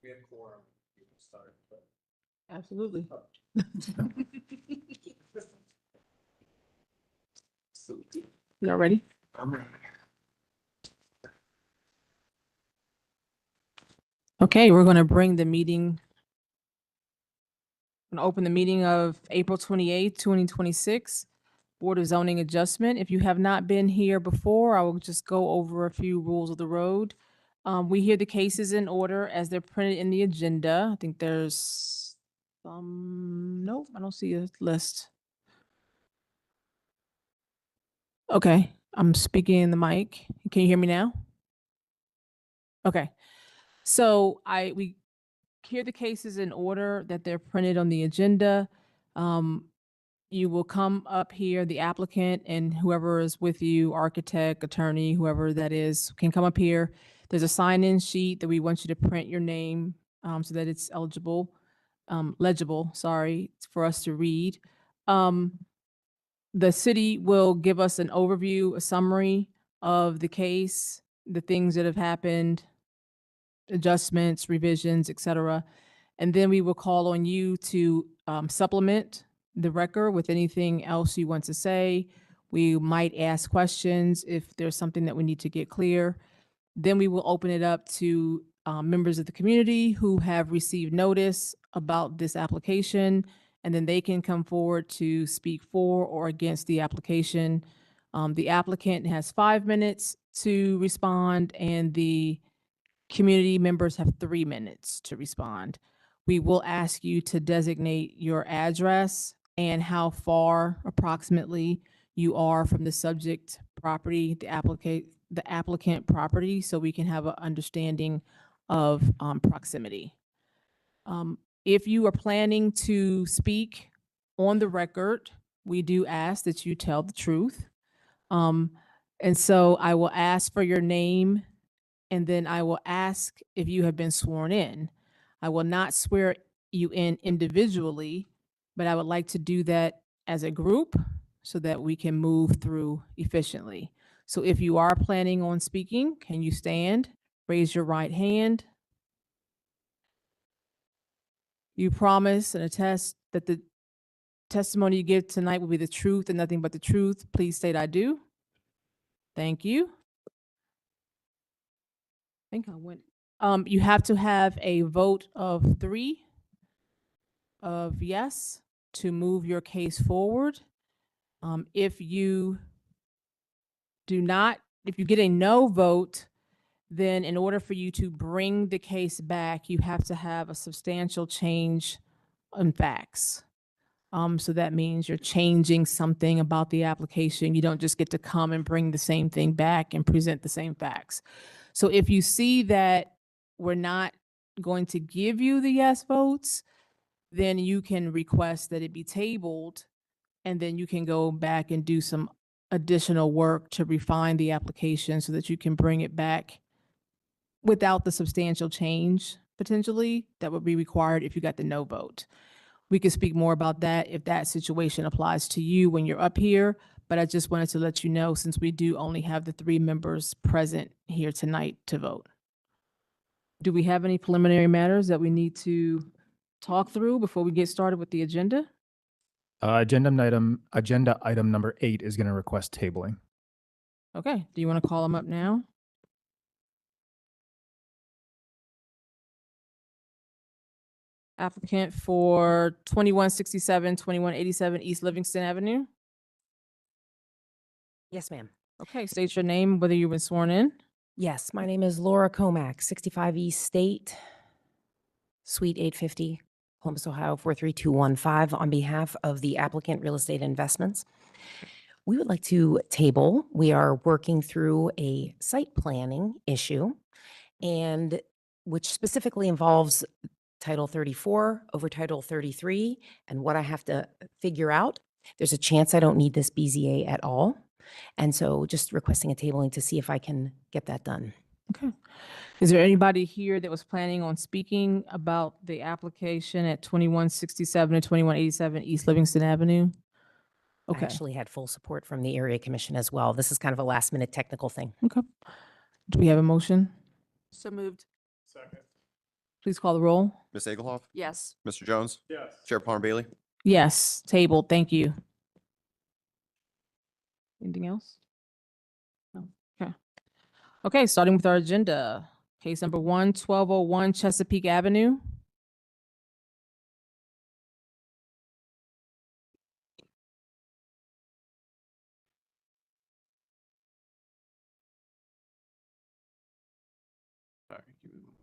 be a quorum, you can start, but. Absolutely. Y'all ready? I'm ready. Okay, we're going to bring the meeting, going to open the meeting of April 28th, 2026, Board of Zoning Adjustment. If you have not been here before, I will just go over a few rules of the road. We hear the cases in order as they're printed in the agenda. I think there's nope, I don't see a list. Okay, I'm speaking in the mic. Can you hear me now? Okay. So we hear the cases in order that they're printed on the agenda. You will come up here, the applicant and whoever is with you, architect, attorney, whoever that is, can come up here. There's a sign-in sheet that we want you to print your name so that it's legible, sorry, for us to read. The city will give us an overview, a summary of the case, the things that have happened, adjustments, revisions, et cetera. And then we will call on you to supplement the record with anything else you want to say. We might ask questions if there's something that we need to get clear. Then we will open it up to members of the community who have received notice about this application, and then they can come forward to speak for or against the application. The applicant has 5 minutes to respond, and the community members have 3 minutes to respond. We will ask you to designate your address and how far approximately you are from the subject property, the applicant property, so we can have an understanding of proximity. If you are planning to speak on the record, we do ask that you tell the truth. And so I will ask for your name, and then I will ask if you have been sworn in. I will not swear you in individually, but I would like to do that as a group so that we can move through efficiently. So if you are planning on speaking, can you stand? Raise your right hand. You promise and attest that the testimony you give tonight will be the truth and nothing but the truth. Please state I do. Thank you. I think I went. You have to have a vote of 3 of yes to move your case forward. If you get a no vote, then in order for you to bring the case back, you have to have a substantial change in facts. So that means you're changing something about the application. You don't just get to come and bring the same thing back and present the same facts. So if you see that we're not going to give you the yes votes, then you can request that it be tabled, and then you can go back and do some additional work to refine the application so that you can bring it back without the substantial change potentially that would be required if you got the no vote. We can speak more about that if that situation applies to you when you're up here, but I just wanted to let you know since we do only have the 3 members present here tonight to vote. Do we have any preliminary matters that we need to talk through before we get started with the agenda? Agenda item number 8 is going to request tabling. Okay, do you want to call them up now? Applicant for 2167, 2187 East Livingston Avenue. Yes, ma'am. Okay, state your name, whether you've been sworn in. Yes, my name is Laura Comack, 65 East State, Suite 850, Columbus, Ohio, 43215, on behalf of the applicant Real Estate Investments. We would like to table. We are working through a site planning issue, and which specifically involves Title 34 over Title 33, and what I have to figure out. There's a chance I don't need this BZA at all. And so just requesting a tabling to see if I can get that done. Okay. Is there anybody here that was planning on speaking about the application at 2167 and 2187 East Livingston Avenue? I Okay. actually had full support from the area commission as well. This is kind of a last minute technical thing. Okay. Do we have a motion? So moved. Second. Please call the roll. Ms. Egelhoff? Yes. Mr. Jones? Yes. Chair Plummer Bailey? Yes, tabled. Thank you. Anything else? No. Okay. Okay, starting with our agenda. Case number 1201 Chesapeake Avenue. Sorry, give me one.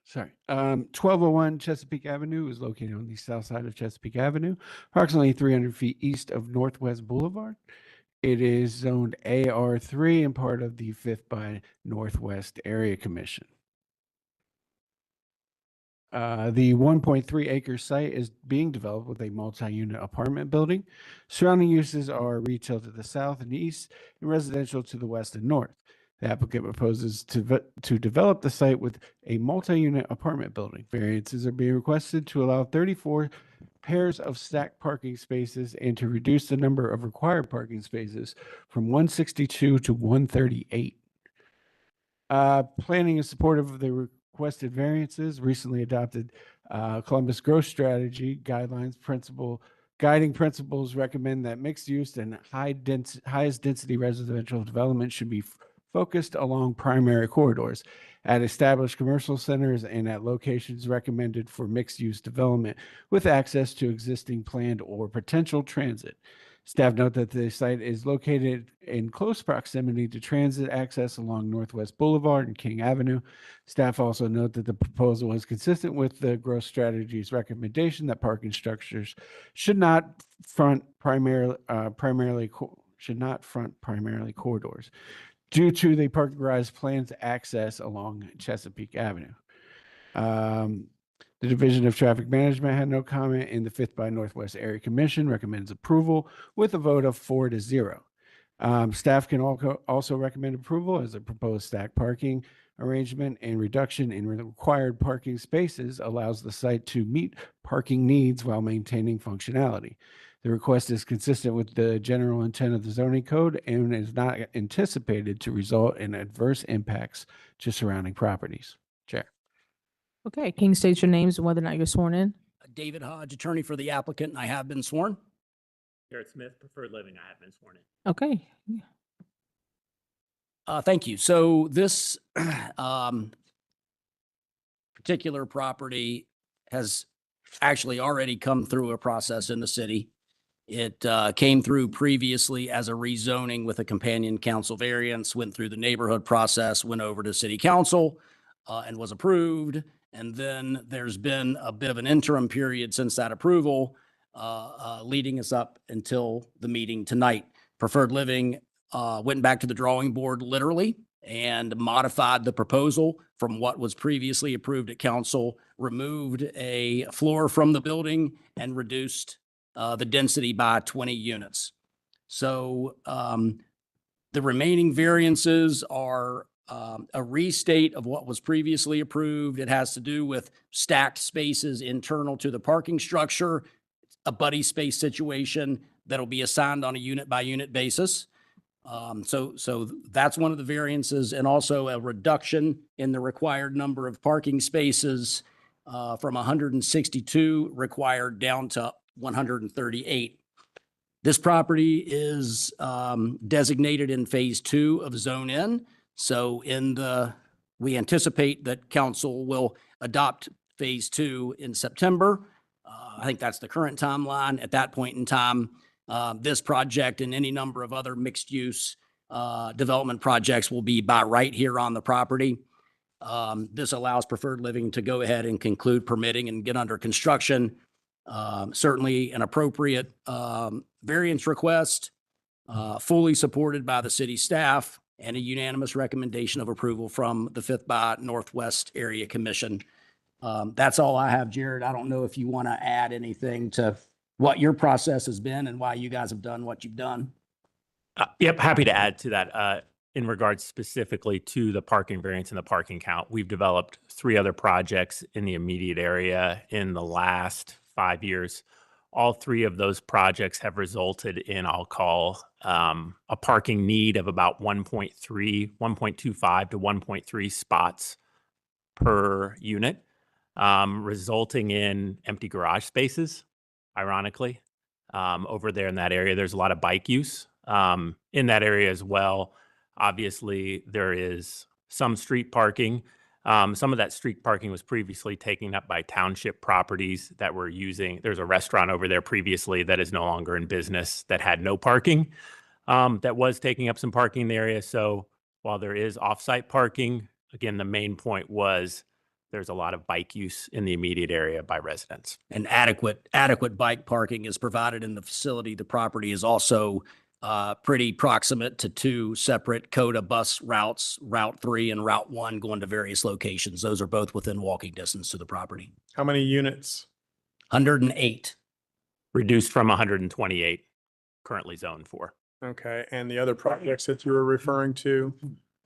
Sorry. 1201 Chesapeake Avenue is located on the south side of Chesapeake Avenue, approximately 300 feet east of Northwest Boulevard. It is zoned AR3 and part of the 5th by Northwest Area Commission. The 1.3 acre site is being developed with a multi-unit apartment building. Surrounding uses are retail to the south and east and residential to the west and north. The applicant proposes to develop the site with a multi-unit apartment building. Variances are being requested to allow 34 pairs of stacked parking spaces and to reduce the number of required parking spaces from 162 to 138. Planning is supportive of the requested variances. Recently adopted Columbus growth strategy guiding principles recommend that mixed use and highest density residential development should be focused along primary corridors at established commercial centers and at locations recommended for mixed use development with access to existing planned or potential transit. Staff note that the site is located in close proximity to transit access along Northwest Boulevard and King Avenue. Staff also note that the proposal is consistent with the growth strategy's recommendation that parking structures should not front primarily corridors due to the parking garage plans access along Chesapeake Avenue. The Division of Traffic Management had no comment, and the 5th by Northwest Area Commission recommends approval with a vote of 4-0. Staff can also recommend approval as a proposed stack parking arrangement and reduction in required parking spaces allows the site to meet parking needs while maintaining functionality. The request is consistent with the general intent of the zoning code and is not anticipated to result in adverse impacts to surrounding properties. Chair. Okay, can you state your names and whether or not you're sworn in? David Hodge, attorney for the applicant, and I have been sworn. Garrett Smith, preferred living. I have been sworn in. Okay. Thank you. So this particular property has actually already come through a process in the city. It came through previously as a rezoning with a companion council variance, went through the neighborhood process, went over to city council and was approved. And then there's been a bit of an interim period since that approval, leading us up until the meeting tonight. Preferred Living went back to the drawing board literally and modified the proposal from what was previously approved at council, removed a floor from the building and reduced the density by 20 units. So the remaining variances are a restate of what was previously approved. It has to do with stacked spaces internal to the parking structure, a buddy space situation that'll be assigned on a unit by unit basis. So that's one of the variances, and also a reduction in the required number of parking spaces from 162 required down to 138. This property is designated in phase 2 of Zone N. So we anticipate that council will adopt phase 2 in September. I think that's the current timeline. At that point in time, this project and any number of other mixed use development projects will be by right here on the property. This allows Preferred Living to go ahead and conclude permitting and get under construction. Certainly an appropriate variance request, fully supported by the city staff, and a unanimous recommendation of approval from the 5th by Northwest Area Commission. That's all I have, Jared. I don't know if you want to add anything to what your process has been and why you guys have done what you've done. Yep, happy to add to that. In regards specifically to the parking variance and the parking count, we've developed 3 other projects in the immediate area in the last 5 years. All three of those projects have resulted in, I'll call, a parking need of about 1.25 to 1.3 spots per unit, resulting in empty garage spaces, ironically. Over there in that area, there's a lot of bike use in that area as well. Obviously, there is some street parking. Some of that street parking was previously taken up by township properties that were using. There's a restaurant over there previously that is no longer in business that had no parking, that was taking up some parking in the area. So while there is off-site parking, again, the main point was there's a lot of bike use in the immediate area by residents. And adequate bike parking is provided in the facility. The property is also pretty proximate to two separate CODA bus routes, Route 3 and Route 1, going to various locations. Those are both within walking distance to the property. How many units? 108. Reduced from 128 currently zoned for. Okay, and the other projects that you were referring to?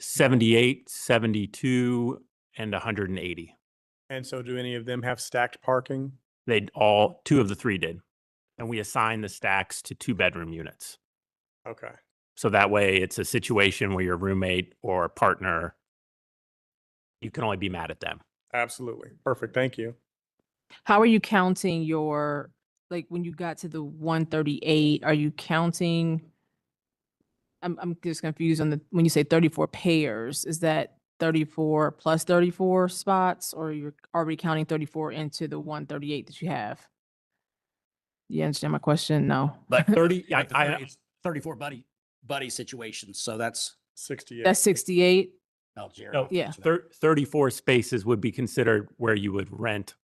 78, 72, and 180. And so do any of them have stacked parking? Two of the three did. And we assigned the stacks to 2-bedroom units. Okay. So that way it's a situation where your roommate or partner, you can only be mad at them. Absolutely. Perfect. Thank you. How are you counting your, like, when you got to the 138, are you counting? I'm just confused on when you say 34 pairs, is that 34 plus 34 spots, or you're already counting 34 into the 138 that you have? You understand my question? No. But 30, it's 34 buddy situations. So that's 68. That's 68? Jared. No, Yeah. 34 spaces would be considered where you would rent.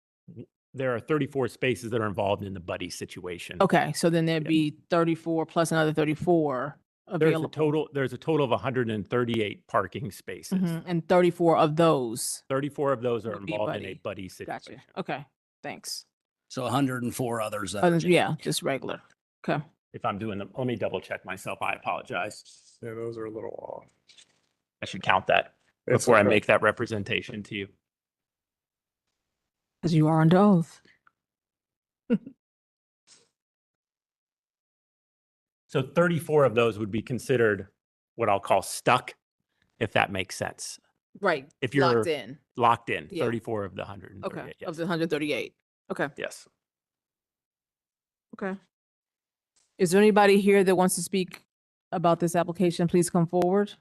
There are 34 spaces that are involved in the buddy situation. Okay, so then there'd Yeah. be 34 plus another 34 available. There's a total of 138 parking spaces. Mhm, and 34 of those. 34 of those are Would be involved in a buddy. buddy situation. Gotcha. Okay, thanks. So 104 others. That are Yeah, changed. just regular. Okay. If I'm doing them, let me double check myself. I apologize. Yeah, those are a little off. I should count that It's before I okay. make that representation to you. Because you are under oath. So 34 of those would be considered what I'll call stuck, if that makes sense. Right. If you're Locked in. locked in, Yeah. 34 of the 138. Okay, Yes. of the 138. Okay, Yes. okay. Is there anybody here that wants to speak about this application? Please come forward.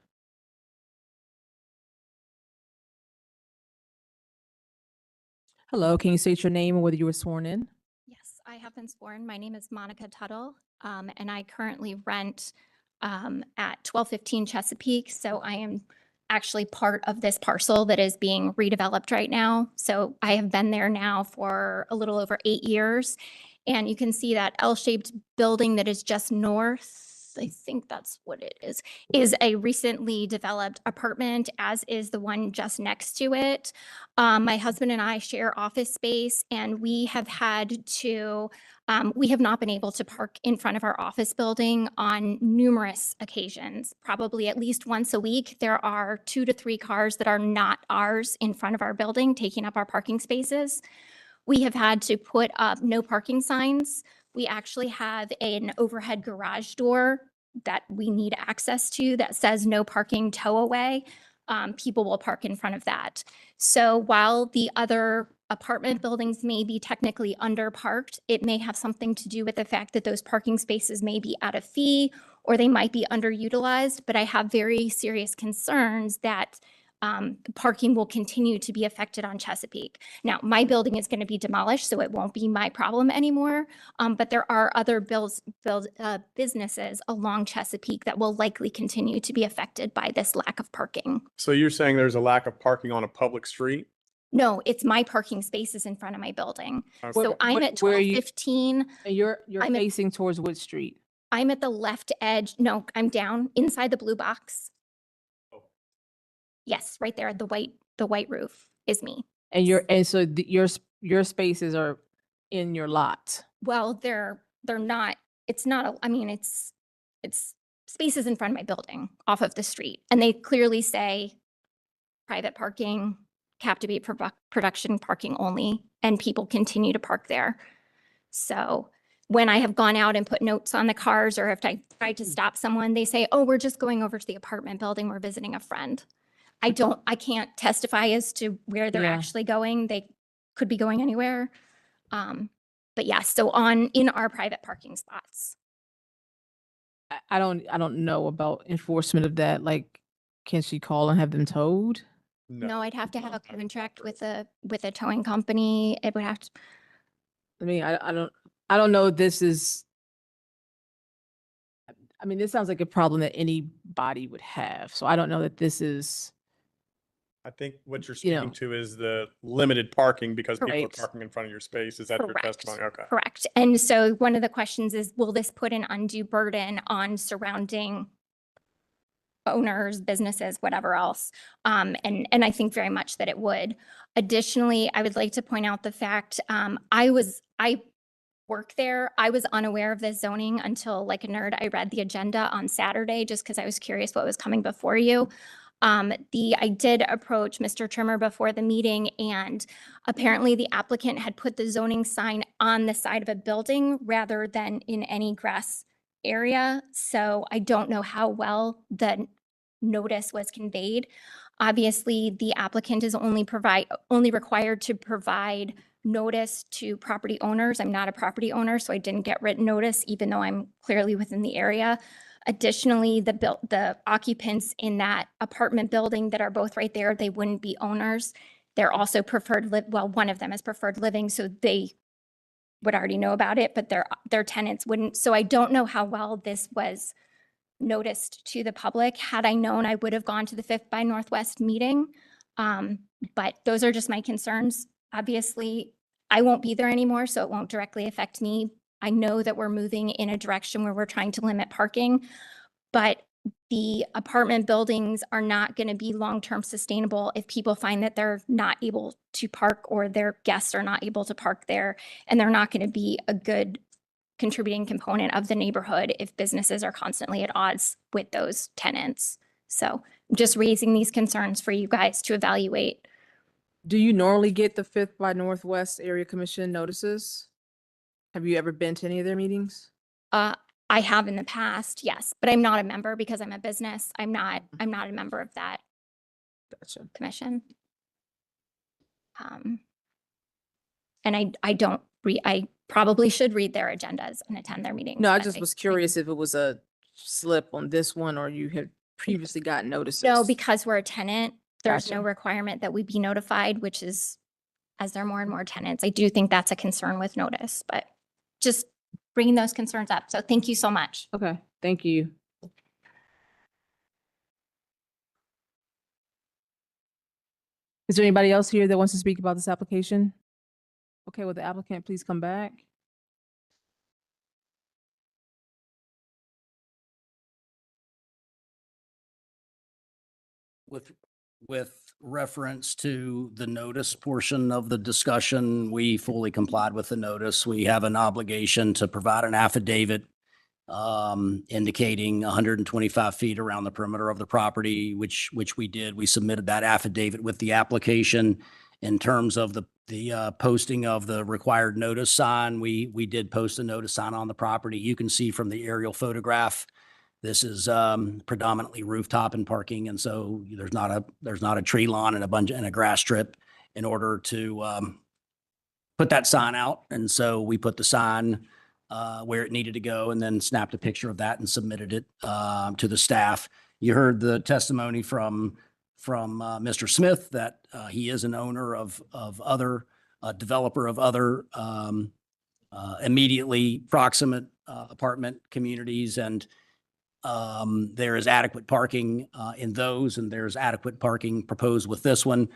Hello, can you state your name and whether you were sworn in? Yes, I have been sworn. My name is Monica Tuttle, and I currently rent at 1215 Chesapeake. So I am actually part of this parcel that is being redeveloped right now. So I have been there now for a little over 8 years. And you can see that L-shaped building that is just north, I think that's what it is a recently developed apartment, as is the one just next to it. My husband and I share office space, and we have had to, we have not been able to park in front of our office building on numerous occasions. Probably at least once a week, there are 2 to 3 cars that are not ours in front of our building, taking up our parking spaces. We have had to put up no parking signs. We actually have an overhead garage door that we need access to that says no parking, tow away. People will park in front of that. So while the other apartment buildings may be technically underparked, it may have something to do with the fact that those parking spaces may be at a fee or they might be underutilized. But I have very serious concerns that parking will continue to be affected on Chesapeake. Now, my building is going to be demolished, so it won't be my problem anymore. But there are other businesses along Chesapeake that will likely continue to be affected by this lack of parking. So you're saying there's a lack of parking on a public street? No, it's my parking spaces in front of my building. Okay. So I'm at Where are you- 1215. And you're I'm at- facing towards which street? I'm at the left edge. No, I'm down inside the blue box. Yes, right there. The white roof is me. And so your spaces are in your lot. Well, they're not, it's not, I mean, it's spaces in front of my building off of the street. And they clearly say private parking, captivate production parking only, and people continue to park there. So when I have gone out and put notes on the cars, or if I tried to stop someone, they say, oh, we're just going over to the apartment building. We're visiting a friend. I can't testify as to where they're Yeah. actually going. They could be going anywhere. But yeah, so in our private parking spots. I don't know about enforcement of that. Like, can she call and have them towed? No, I'd have to have a contract with a towing company. It would have to, I mean, I don't know if this is, I mean, this sounds like a problem that anybody would have. So I don't know that this is, I think what you're You know. speaking to is the limited parking because people are Correct. parking in front of your space. Is that your Correct. testimony? Okay. correct. And so one of the questions is, will this put an undue burden on surrounding owners, businesses, whatever else? And I think very much that it would. Additionally, I would like to point out the fact, I work there. I was unaware of this zoning until, like a nerd, I read the agenda on Saturday just because I was curious what was coming before you. I did approach Mr. Trimmer before the meeting, and apparently the applicant had put the zoning sign on the side of a building rather than in any grass area. So I don't know how well the notice was conveyed. Obviously, the applicant is only required to provide notice to property owners. I'm not a property owner, so I didn't get written notice, even though I'm clearly within the area. Additionally, the occupants in that apartment building that are both right there, they wouldn't be owners. They're also one of them is preferred living, so they would already know about it, but their tenants wouldn't. So I don't know how well this was noticed to the public. Had I known, I would have gone to the 5th by Northwest meeting. But those are just my concerns. Obviously, I won't be there anymore, so it won't directly affect me. I know that we're moving in a direction where we're trying to limit parking, but the apartment buildings are not going to be long-term sustainable if people find that they're not able to park or their guests are not able to park there, and they're not going to be a good contributing component of the neighborhood if businesses are constantly at odds with those tenants. So I'm just raising these concerns for you guys to evaluate. do you normally get the 5th by Northwest Area Commission notices? Have you ever been to any of their meetings? I have in the past, yes, but I'm not a member because I'm a business. I'm not a member of that Gotcha. commission. And I probably should read their agendas and attend their meetings. No, I but just was curious if it was a slip on this one or you had previously gotten notices. No, because we're a tenant, there's Gotcha. no requirement that we be notified, which is, as there are more and more tenants, I do think that's a concern with notice, but just bringing those concerns up. So thank you so much. Okay, thank you. Is there anybody else here that wants to speak about this application? Okay, will the applicant please come back? With reference to the notice portion of the discussion, we fully complied with the notice. We have an obligation to provide an affidavit indicating 125 feet around the perimeter of the property, which we did. We submitted that affidavit with the application. In terms of the posting of the required notice sign, we did post a notice sign on the property. You can see from the aerial photograph, this is predominantly rooftop and parking, and so there's not a tree lawn and a grass strip in order to put that sign out. And so we put the sign where it needed to go, and then snapped a picture of that and submitted it to the staff. You heard the testimony from Mr. Smith that he is an owner of other developer of other immediately proximate apartment communities, and there is adequate parking in those, and there's adequate parking proposed with this one.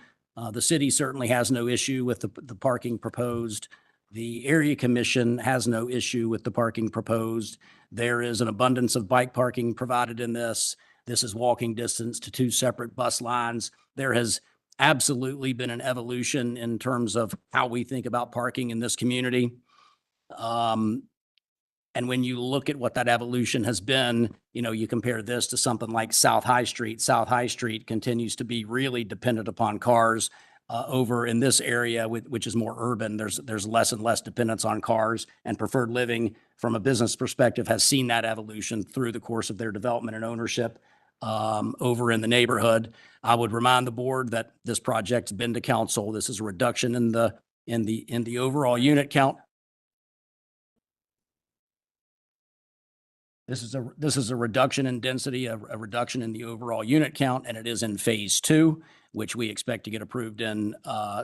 The city certainly has no issue with the parking proposed. The area commission has no issue with the parking proposed. There is an abundance of bike parking provided in this. This is walking distance to 2 separate bus lines. There has absolutely been an evolution in terms of how we think about parking in this community. And when you look at what that evolution has been, you compare this to something like South High Street. South High Street continues to be really dependent upon cars. over in this area, which is more urban, there's less and less dependence on cars, and Preferred Living, from a business perspective, has seen that evolution through the course of their development and ownership over in the neighborhood. I would remind the board that this project's been to council. This is a reduction in the overall unit count. This is a reduction in density, a reduction in the overall unit count, and it is in phase 2, which we expect to get approved in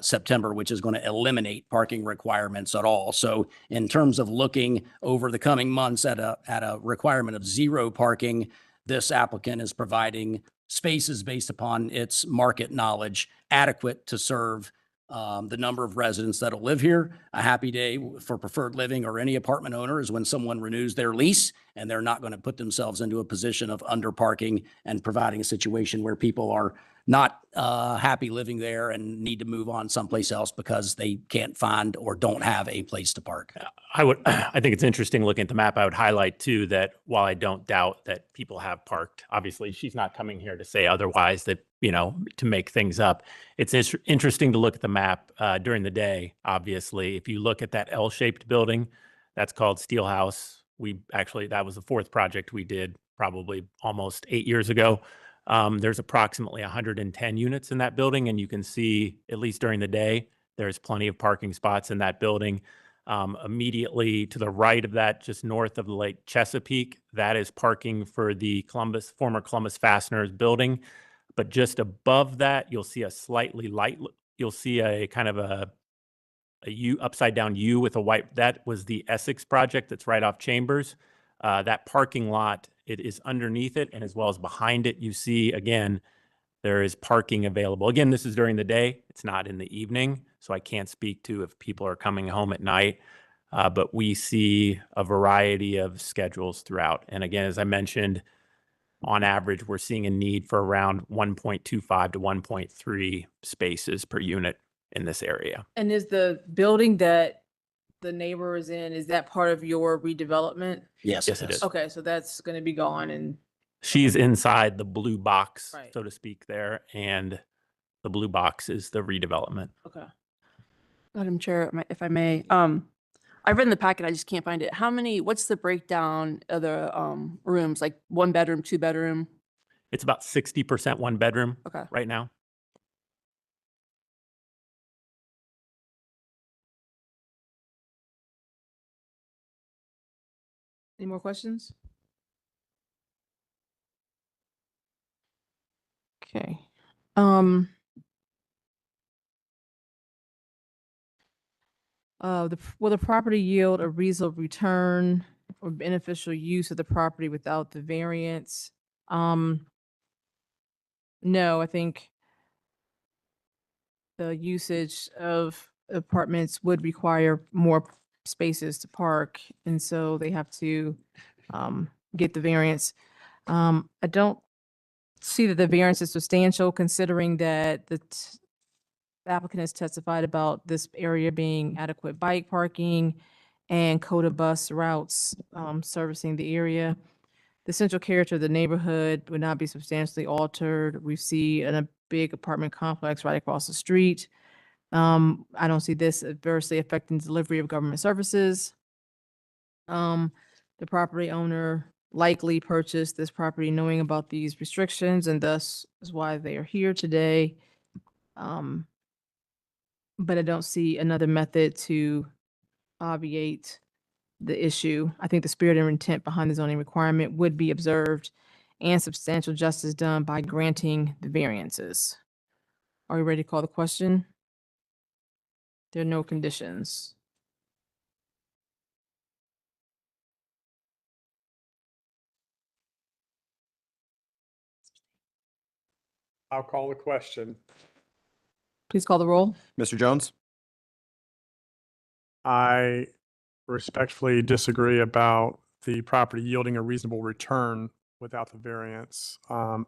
September, which is going to eliminate parking requirements at all. So in terms of looking over the coming months at a requirement of 0 parking, this applicant is providing spaces based upon its market knowledge adequate to serve the number of residents that'll live here. A happy day for Preferred Living or any apartment owner is when someone renews their lease and they're not going to put themselves into a position of under parking and providing a situation where people are not happy living there and need to move on someplace else because they can't find or don't have a place to park. I think it's interesting looking at the map. I would highlight too that while I don't doubt that people have parked, obviously she's not coming here to say otherwise, that, you know, to make things up. It's interesting to look at the map during the day. Obviously, if you look at that L-shaped building, that's called Steelhouse. That was the 4th project we did probably almost 8 years ago. There's approximately 110 units in that building, and you can see, at least during the day, there's plenty of parking spots in that building. Immediately to the right of that, just north of the Lake Chesapeake, that is parking for the former Columbus Fasteners building. But just above that, you'll see you'll see a kind of a U, upside down U with a white. That was the Essex project that's right off Chambers. That parking lot, it is underneath it, and as well as behind it, you see, again, there is parking available. Again, this is during the day. It's not in the evening, so I can't speak to if people are coming home at night. But we see a variety of schedules throughout. And again, as I mentioned, on average, we're seeing a need for around 1.25 to 1.3 spaces per unit in this area. And is the building that the neighbor is in, is that part of your redevelopment? Yes, Yes, it is. Okay, so that's going to be gone, and She's inside the blue box, Right. so to speak, there, and the blue box is the redevelopment. okay. Madam Chair, if I may, I've read in the packet, I just can't find it. What's the breakdown of the rooms, like 1 bedroom, 2 bedroom? It's about 60% 1 bedroom Okay. right now. Any more questions? Okay. Will the property yield a reasonable return or beneficial use of the property without the variance? No, I think the usage of apartments would require more spaces to park, and so they have to get the variance. I don't see that the variance is substantial, considering that the applicant has testified about this area being adequate bike parking and COTA bus routes servicing the area. The central character of the neighborhood would not be substantially altered. We see a big apartment complex right across the street. I don't see this adversely affecting delivery of government services. The property owner likely purchased this property knowing about these restrictions, and thus is why they are here today. But I don't see another method to obviate the issue. I think the spirit and intent behind the zoning requirement would be observed and substantial justice done by granting the variances. Are we ready to call the question? There are no conditions. I'll call the question. Please call the roll. Mr. Jones? I respectfully disagree about the property yielding a reasonable return without the variance.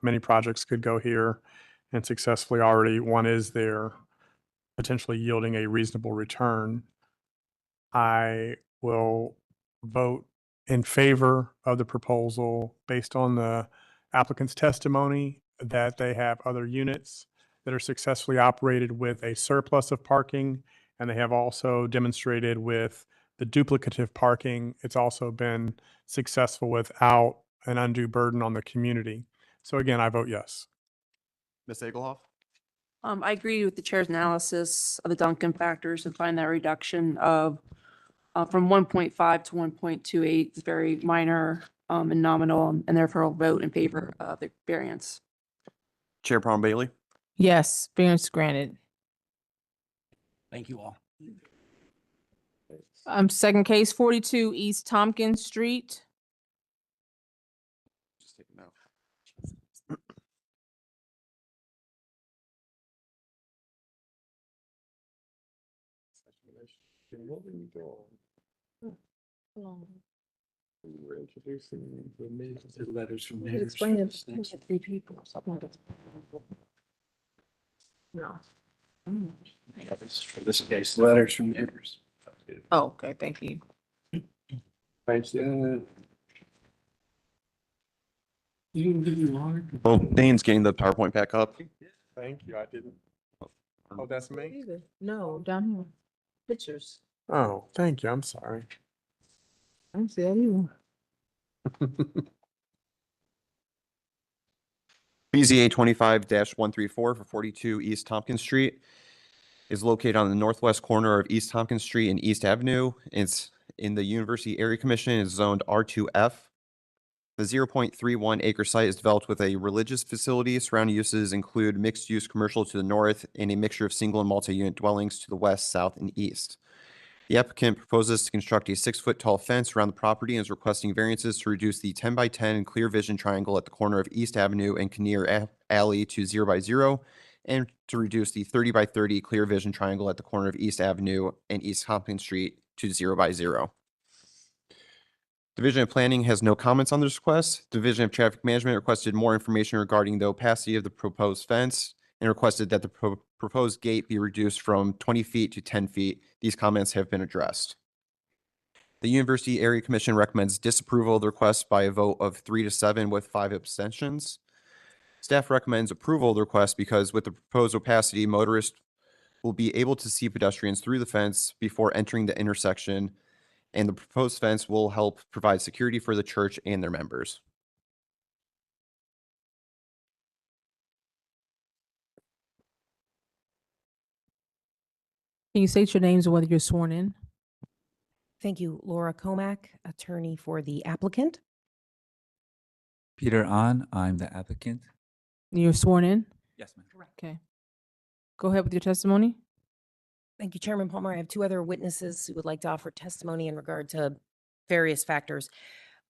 Many projects could go here and successfully already. One is there, potentially yielding a reasonable return. I will vote in favor of the proposal based on the applicant's testimony that they have other units that are successfully operated with a surplus of parking, and they have also demonstrated with the duplicative parking, it's also been successful without an undue burden on the community. So again, I vote yes. Ms. Egelhoff? I agree with the chair's analysis of the Duncan factors and find that reduction of from 1.5 to 1.28 is very minor and nominal, and therefore I'll vote in favor of the variance. Chair Brown Bailey? Yes, variance granted. Thank you all. Second case, 42 East Tompkins Street. Just take them out. We're introducing the letters from there. Explain it. Three people. No. For this case, letters from neighbors. Oh, okay, thank you. Thanks. You didn't give me water? Oh, Dane's getting the PowerPoint back up. Thank you. I didn't. Oh, that's me? No, down here. Pictures. Oh, thank you. I'm sorry. I'm saying BZA 25-134 for 42 East Tompkins Street is located on the northwest corner of East Tompkins Street and East Avenue. It's in the University Area Commission. Is zoned R2F. The 0.31 acre site is developed with a religious facility. Surrounding uses include mixed-use commercial to the north and a mixture of single and multi-unit dwellings to the west, south, and east. The applicant proposes to construct a 6-foot-tall fence around the property and is requesting variances to reduce the 10 by 10 and clear vision triangle at the corner of East Avenue and Kinnear Alley to 0 by 0, and to reduce the 30 by 30 clear vision triangle at the corner of East Avenue and East Tompkins Street to 0 by 0. Division of Planning has no comments on this request. Division of Traffic Management requested more information regarding the opacity of the proposed fence and requested that the proposed gate be reduced from 20 feet to 10 feet. These comments have been addressed. The University Area Commission recommends disapproval of the request by a vote of 3 to 7 with 5 abstentions. Staff recommends approval of the request because with the proposed opacity, motorists will be able to see pedestrians through the fence before entering the intersection, and the proposed fence will help provide security for the church and their members. Can you state your names and whether you're sworn in? Thank you. Laura Comack, attorney for the applicant. Peter An, I'm the applicant. You're sworn in? Yes, ma'am. Okay. Go ahead with your testimony. Thank you, Chairman Palmer. I have 2 other witnesses who would like to offer testimony in regard to various factors.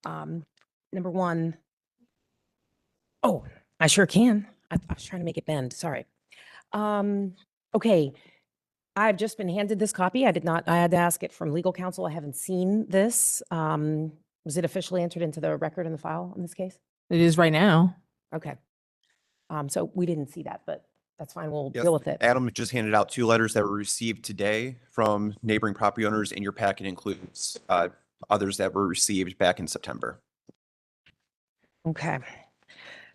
Number one, oh, I sure can. I was trying to make it bend. Sorry. Okay. I've just been handed this copy. I had to ask it from legal counsel. I haven't seen this. Was it officially entered into the record in the file in this case? It is right now. Okay. So we didn't see that, but that's fine. We'll Yes, deal with it. Adam just handed out 2 letters that were received today from neighboring property owners, and your packet includes others that were received back in September. Okay.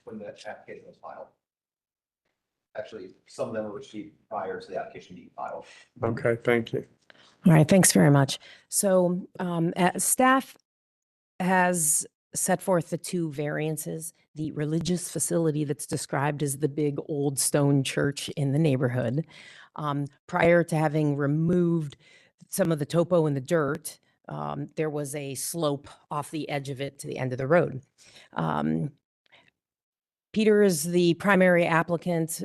When the application was filed. Actually, some of them were received prior to the application being filed. Okay, thank you. All right, thanks very much. So staff has set forth the 2 variances. The religious facility that's described as the big old stone church in the neighborhood. Prior to having removed some of the topo and the dirt, there was a slope off the edge of it to the end of the road. Peter is the primary applicant,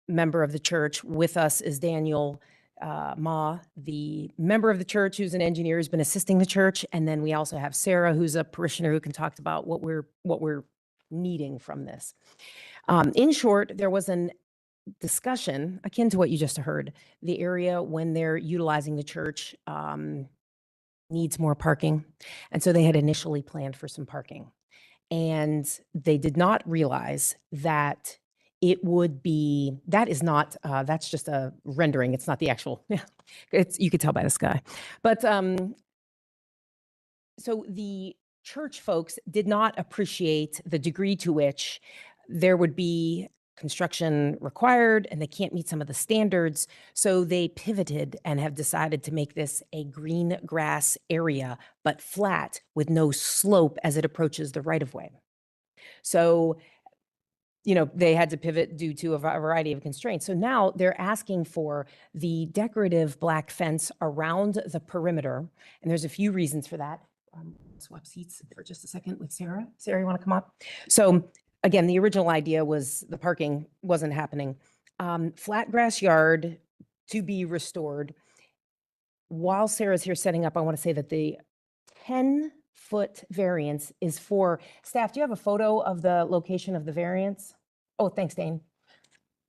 member of the church. With us is Daniel Ma, the member of the church who's an engineer who's been assisting the church. And then we also have Sarah, who's a parishioner who can talk about what we're needing from this. In short, there was an discussion akin to what you just heard. The area when they're utilizing the church needs more parking. And so they had initially planned for some parking. And they did not realize that it would be, that is not, that's just a rendering. It's not the actual, you could tell by the sky. But so the church folks did not appreciate the degree to which there would be construction required and they can't meet some of the standards. So they pivoted and have decided to make this a green grass area, but flat with no slope as it approaches the right of way. So, you know, they had to pivot due to a variety of constraints. So now they're asking for the decorative black fence around the perimeter. And there's a few reasons for that. Swap seats for just a second with Sarah. Sarah, you want to come up? So again, the original idea was the parking wasn't happening. Flat grass yard to be restored. While Sarah's here setting up, I want to say that the 10-foot variance is for staff. Do you have a photo of the location of the variance? Oh, thanks, Dane.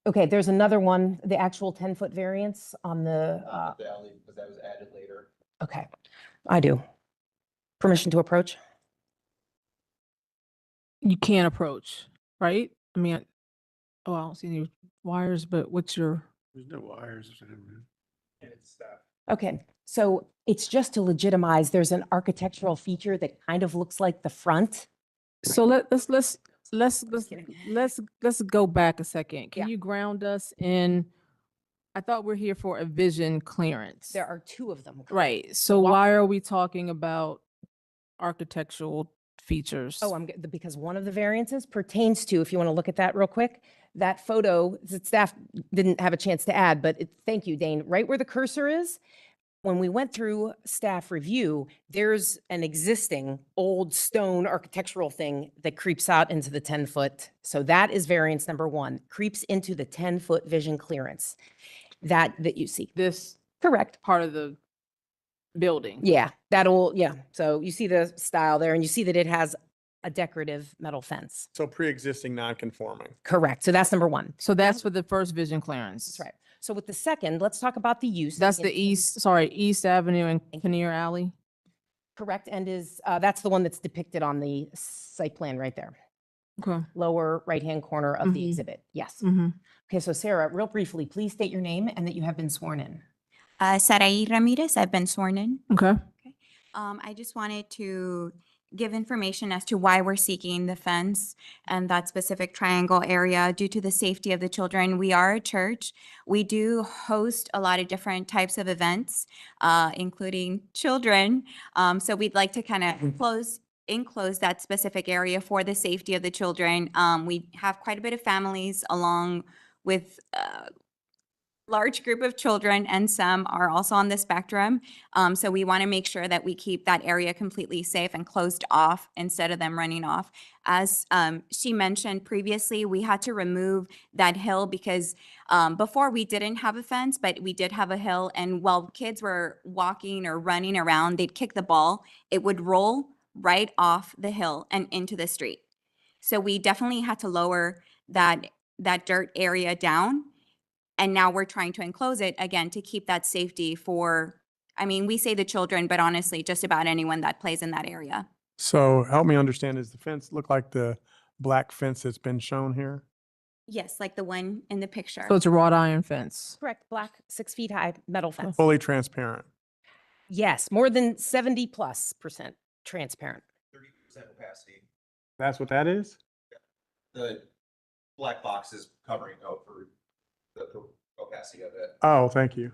Okay, there's another one, the actual 10-foot variance on the, because that was added later. okay, I do. Permission to approach? You can't approach, right? I mean, oh, I don't see any wires, but what's your? There's no wires. Okay, so it's just to legitimize, there's an architectural feature that kind of looks like the front. So let's go back a second. Can Yeah. you ground us in? I thought we're here for a vision clearance. There are two of them. Right. So why- why are we talking about architectural features? Oh, because one of the variances pertains to, if you want to look at that real quick, that photo, that staff didn't have a chance to add, but thank you, Dane. Right where the cursor is, when we went through staff review, there's an existing old stone architectural thing that creeps out into the 10-foot. So that is variance number one, creeps into the 10-foot vision clearance that you see. This Correct. part of the building. Yeah, yeah. So you see the style there and you see that it has a decorative metal fence. So pre-existing non-conforming. Correct. So that's number one. So that's for the first vision clearance. That's right. So with the second, let's talk about the use. That's the Again, East Avenue and Kinnear Alley. correct. And that's the one that's depicted on the site plan right there. Okay. Lower right-hand corner of the Mhm. exhibit. Yes. Mm-hmm. Okay, so Sarah, real briefly, please state your name and that you have been sworn in. Sarai Ramirez, I've been sworn in. Okay. I just wanted to give information as to why we're seeking the fence and that specific triangle area due to the safety of the children. We are a church. We do host a lot of different types of events, including children. So we'd like to kind of enclose that specific area for the safety of the children. We have quite a bit of families along with large group of children, and some are also on the spectrum. So we want to make sure that we keep that area completely safe and closed off instead of them running off. As she mentioned previously, we had to remove that hill because before we didn't have a fence, but we did have a hill. And while kids were walking or running around, they'd kick the ball. It would roll right off the hill and into the street. So we definitely had to lower that dirt area down. And now we're trying to enclose it again to keep that safety for, I mean, we say the children, but honestly, just about anyone that plays in that area. So help me understand, does the fence look like the black fence that's been shown here? Yes, like the one in the picture. So it's a wrought iron fence. Correct. Black, 6 feet high metal fence. Fully transparent. Yes, more than 70+% transparent. 30% opacity. That's what that is? The black box is covering over the opacity of it. Oh, thank you.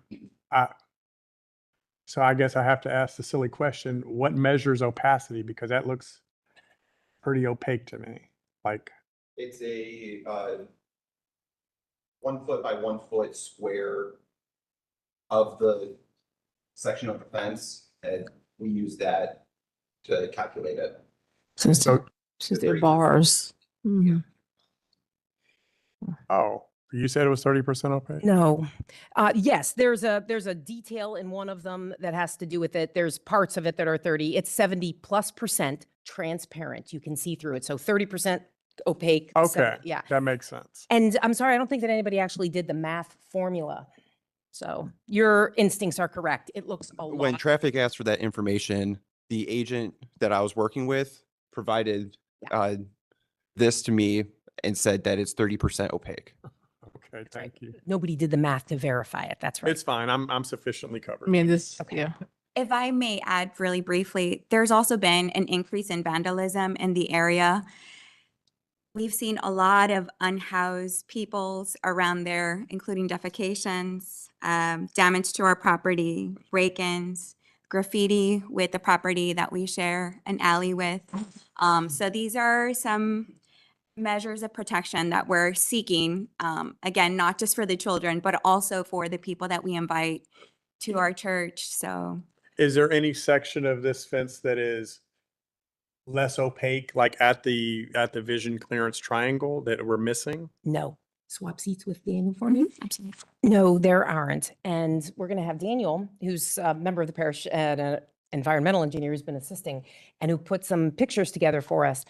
So I guess I have to ask the silly question, what measures opacity? Because that looks pretty opaque to me. Like, It's a 1 foot by 1 foot square of the section of the fence, and we use that to calculate it. Since so, they're bars. Mhm. oh, you said it was 30% opaque? No. Yes, there's a detail in one of them that has to do with it. There's parts of it that are 30. It's 70+% transparent. You can see through it. So 30% opaque. Okay, yeah. that makes sense. And I'm sorry, I don't think that anybody actually did the math formula. So your instincts are correct. It looks a lot. When traffic asked for that information, the agent that I was working with provided this to me and said that it's 30% opaque. Okay, thank you. Nobody did the math to verify it. That's right. It's fine. I'm sufficiently covered. I mean, this, Okay. yeah. If I may add really briefly, there's also been an increase in vandalism in the area. We've seen a lot of unhoused peoples around there, including defecations, damage to our property, break-ins, graffiti with the property that we share an alley with. So these are some measures of protection that we're seeking, again, not just for the children, but also for the people that we invite to our church. So Is there any section of this fence that is less opaque, like at the vision clearance triangle that we're missing? No. Swap seats with Daniel for me? absolutely. No, there aren't. And we're going to have Daniel, who's a member of the parish and an environmental engineer who's been assisting and who put some pictures together for us.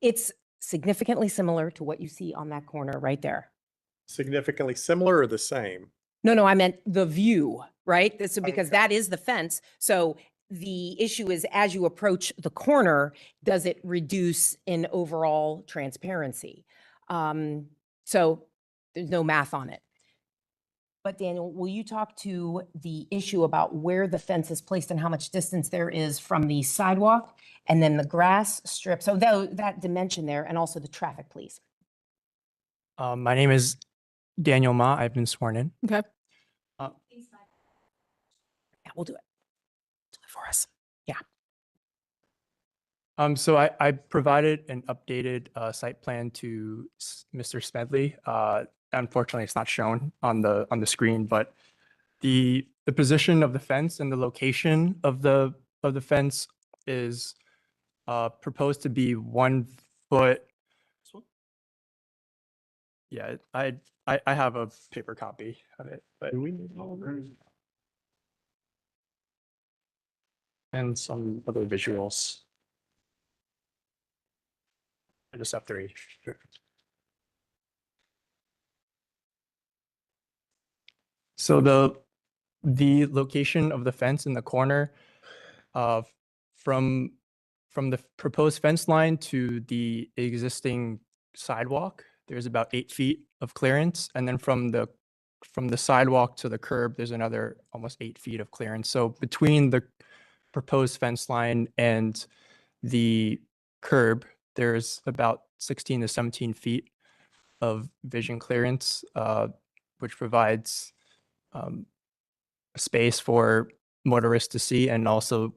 It's significantly similar to what you see on that corner right there. Significantly similar or the same? No, I meant the view, right? So because Okay. that is the fence. So the issue is as you approach the corner, does it reduce in overall transparency? So there's no math on it. But Daniel, will you talk to the issue about where the fence is placed and how much distance there is from the sidewalk and then the grass strip? So that dimension there and also the traffic, please. My name is Daniel Ma. I've been sworn in. Okay. Yeah, we'll do it. Do it for us. Yeah. So I provided an updated site plan to Mr. Smedley. Unfortunately, it's not shown on the screen, but the position of the fence and the location of the fence is proposed to be 1 foot. Yeah, I have a paper copy of it, but Do we need all of those? and some other visuals. I just have 3. So the location of the fence in the corner from the proposed fence line to the existing sidewalk, there's about 8 feet of clearance. And then from the sidewalk to the curb, there's another almost 8 feet of clearance. So between the proposed fence line and the curb, there's about 16 to 17 feet of vision clearance, which provides space for motorists to see. And also,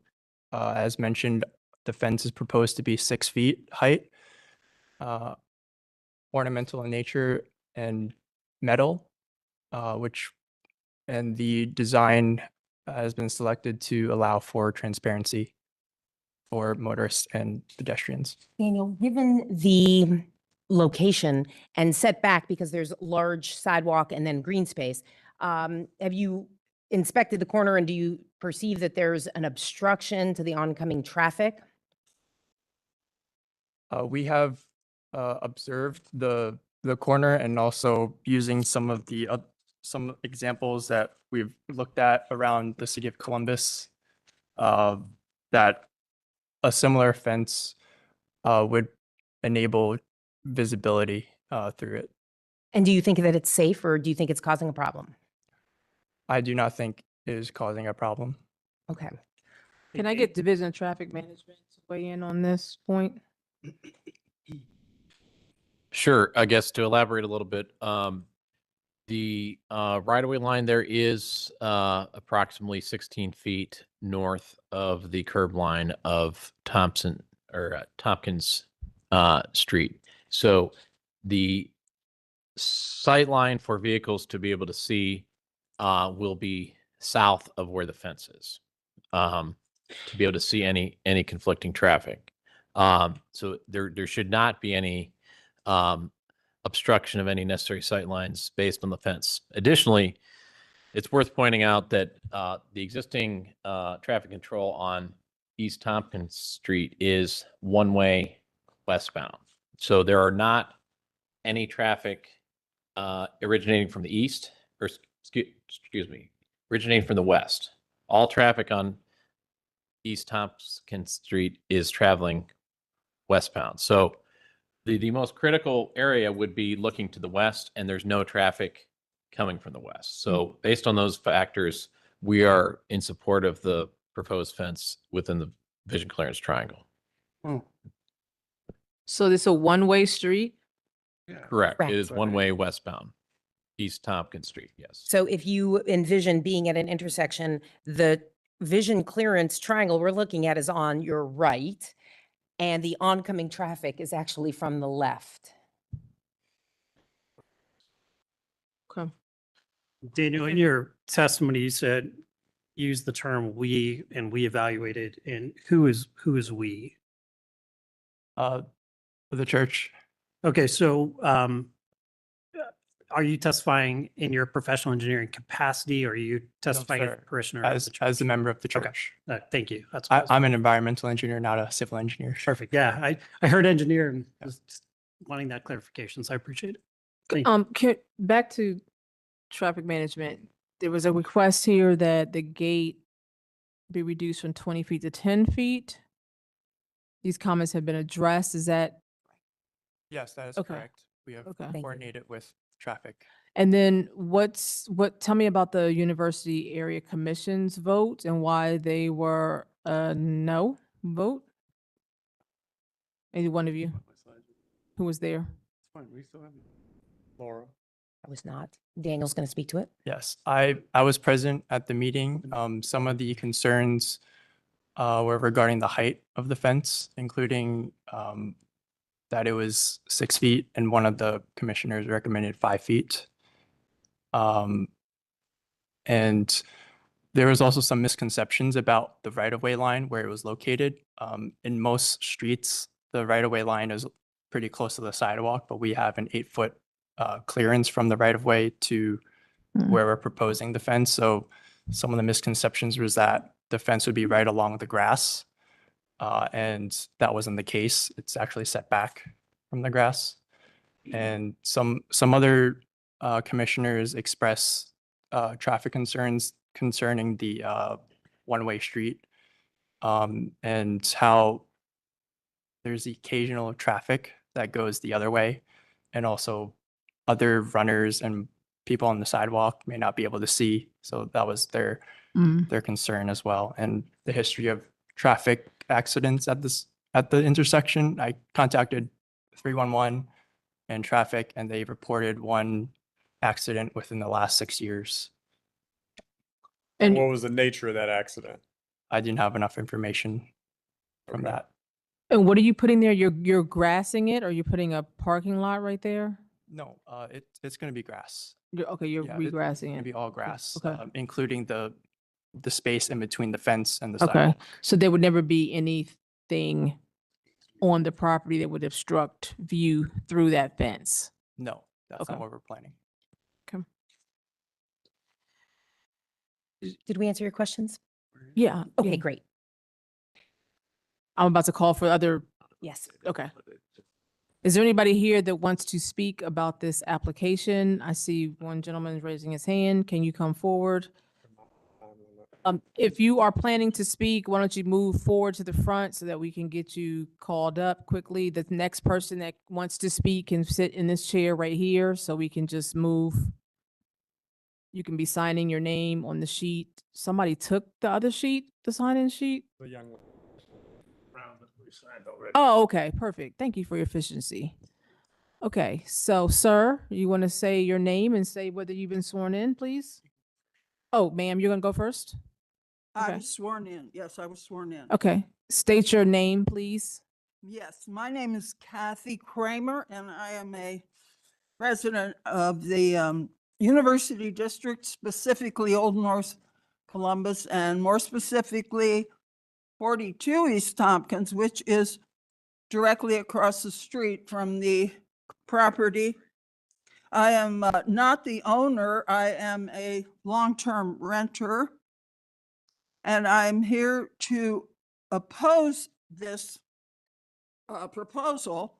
as mentioned, the fence is proposed to be 6 feet height, ornamental in nature and metal, and the design has been selected to allow for transparency for motorists and pedestrians. Daniel, given the location and setback because there's large sidewalk and then green space, have you inspected the corner and do you perceive that there's an obstruction to the oncoming traffic? We have observed the corner and also using some of the some examples that we've looked at around the city of Columbus, that a similar fence would enable visibility through it. And do you think that it's safe or do you think it's causing a problem? I do not think it is causing a problem. Okay. Can I get Division of Traffic Management to weigh in on this point? Sure. I guess to elaborate a little bit, the right-of-way line there is approximately 16 feet north of the curb line of Thompson or Tompkins Street. So the sight line for vehicles to be able to see will be south of where the fence is, to be able to see any conflicting traffic. So there should not be any obstruction of any necessary sight lines based on the fence. Additionally, it's worth pointing out that the existing traffic control on East Tompkins Street is one-way westbound. So there are not any traffic originating from the east, or excuse me, originating from the west. All traffic on East Tompkins Street is traveling westbound. So the most critical area would be looking to the west, and there's no traffic coming from the west. So based on those factors, we are in support of the proposed fence within the vision clearance triangle. So this a one-way street? Correct. Correct. It is one-way westbound, East Tompkins Street, yes. So if you envision being at an intersection, the vision clearance triangle we're looking at is on your right, and the oncoming traffic is actually from the left. Okay. Daniel, in your testimony, you said, use the term "we" and "we evaluated," and who is "we"? The church. Okay, so are you testifying in your professional engineering capacity, or are you testifying as a sir. parishioner of As, the church? as a member of the Okay. church. Thank you. That's what I was I'm an environmental engineer, not a civil engineer. perfect. Yeah, I heard engineer and was just wanting that clarification, so I appreciate it. Thank you. Back to traffic management. There was a request here that the gate be reduced from 20 feet to 10 feet. These comments have been addressed. Is that, Yes, that is Okay. correct. We have Okay. Thank you. coordinated with traffic. and then tell me about the university area commission's vote and why they were a no vote? Any one of you who was there? Laura. I was not. Daniel's going to speak to it. Yes, I was present at the meeting. Some of the concerns were regarding the height of the fence, including that it was 6 feet and one of the commissioners recommended 5 feet. And there was also some misconceptions about the right-of-way line where it was located. In most streets, the right-of-way line is pretty close to the sidewalk, but we have an 8-foot clearance from the right-of-way to where we're proposing the fence. So some of the misconceptions was that the fence would be right along the grass. And that wasn't the case. It's actually set back from the grass. And some other commissioners express traffic concerns concerning the one-way street and how there's occasional traffic that goes the other way, and also other runners and people on the sidewalk may not be able to see. So that was their concern as well. And the history of traffic accidents at the intersection, I contacted 311 and traffic, and they reported one accident within the last 6 years. And what was the nature of that accident? I didn't have enough information from that. And what are you putting there? You're grassing it, or you're putting a parking lot right there? No, it's going to be grass. You're Yeah, it's regrassing going to it. be all grass, Okay. including the space in between the fence and the Okay, sidewalk. so there would never be anything on the property that would obstruct view through that fence? No, that's Okay. not what we're planning. Did we answer your questions? Yeah. Okay, yeah. great. I'm about to call for other, Yes. okay. Is there anybody here that wants to speak about this application? I see one gentleman is raising his hand. Can you come forward? If you are planning to speak, why don't you move forward to the front so that we can get you called up quickly? The next person that wants to speak can sit in this chair right here, so we can just move. You can be signing your name on the sheet. Somebody took the other sheet, the sign-in sheet? The young one. Oh, okay, perfect. Thank you for your efficiency. Okay, so sir, you want to say your name and say whether you've been sworn in, please? Oh, ma'am, you're gonna go first? I Okay. was sworn in. Yes, I was sworn in. Okay, state your name, please. Yes, my name is Kathy Kramer, and I am a resident of the University District, specifically Old North Columbus, and more specifically 42 East Tompkins, which is directly across the street from the property. I am not the owner. I am a long-term renter. And I'm here to oppose this proposal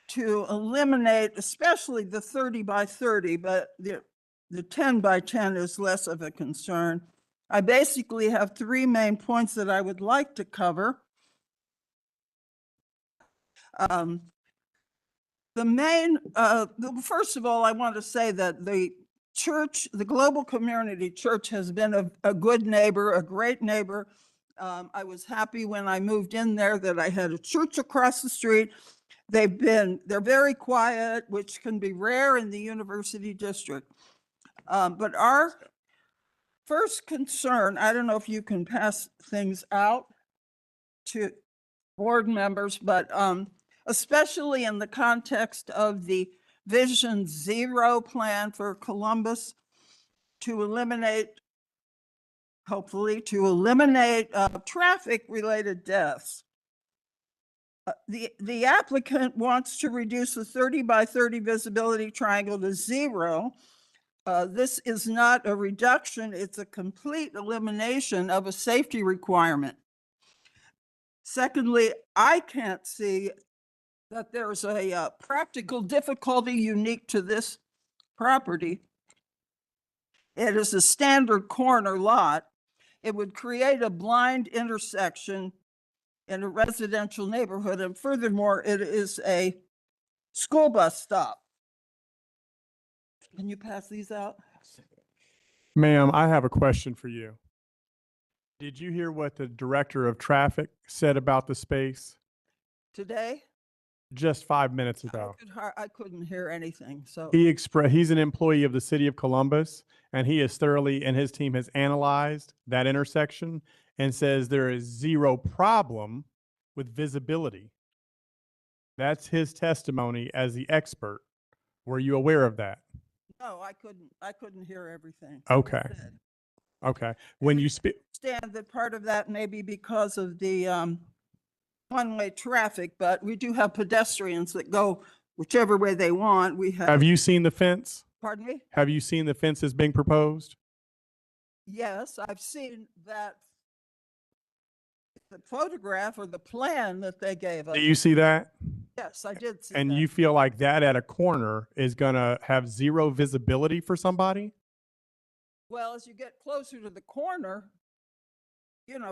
to eliminate especially the 30 by 30, but the 10 by 10 is less of a concern. I basically have three main points that I would like to cover. First of all, I want to say that the church, the Global Community Church, has been a good neighbor, a great neighbor. I was happy when I moved in there that I had a church across the street, they're very quiet, which can be rare in the University District. But our first concern, I don't know if you can pass things out to board members, but especially in the context of the Vision Zero plan for Columbus to eliminate, hopefully, to eliminate traffic-related deaths. The applicant wants to reduce the 30 by 30 visibility triangle to 0. This is not a reduction, it's a complete elimination of a safety requirement. Secondly, I can't see that there's a practical difficulty unique to this property. It is a standard corner lot. It would create a blind intersection in a residential neighborhood, and furthermore, it is a school bus stop. Can you pass these out? Ma'am, I have a question for you. Did you hear what the director of traffic said about the space Today? just 5 minutes ago? I couldn't hear anything, so. He's an employee of the city of Columbus, and he has thoroughly, and his team has analyzed that intersection and says there is zero problem with visibility. That's his testimony as the expert. Were you aware of that? No, I couldn't hear everything. Okay. Okay. When you speak, Understand that part of that may be because of the one-way traffic, but we do have pedestrians that go whichever way they want. We have you seen the fence? Pardon me? Have you seen the fences being proposed? Yes, I've seen that, the photograph or the plan that they gave us. Do you see that? Yes, I did see And that. you feel like that at a corner is gonna have zero visibility for somebody? Well, as you get closer to the corner,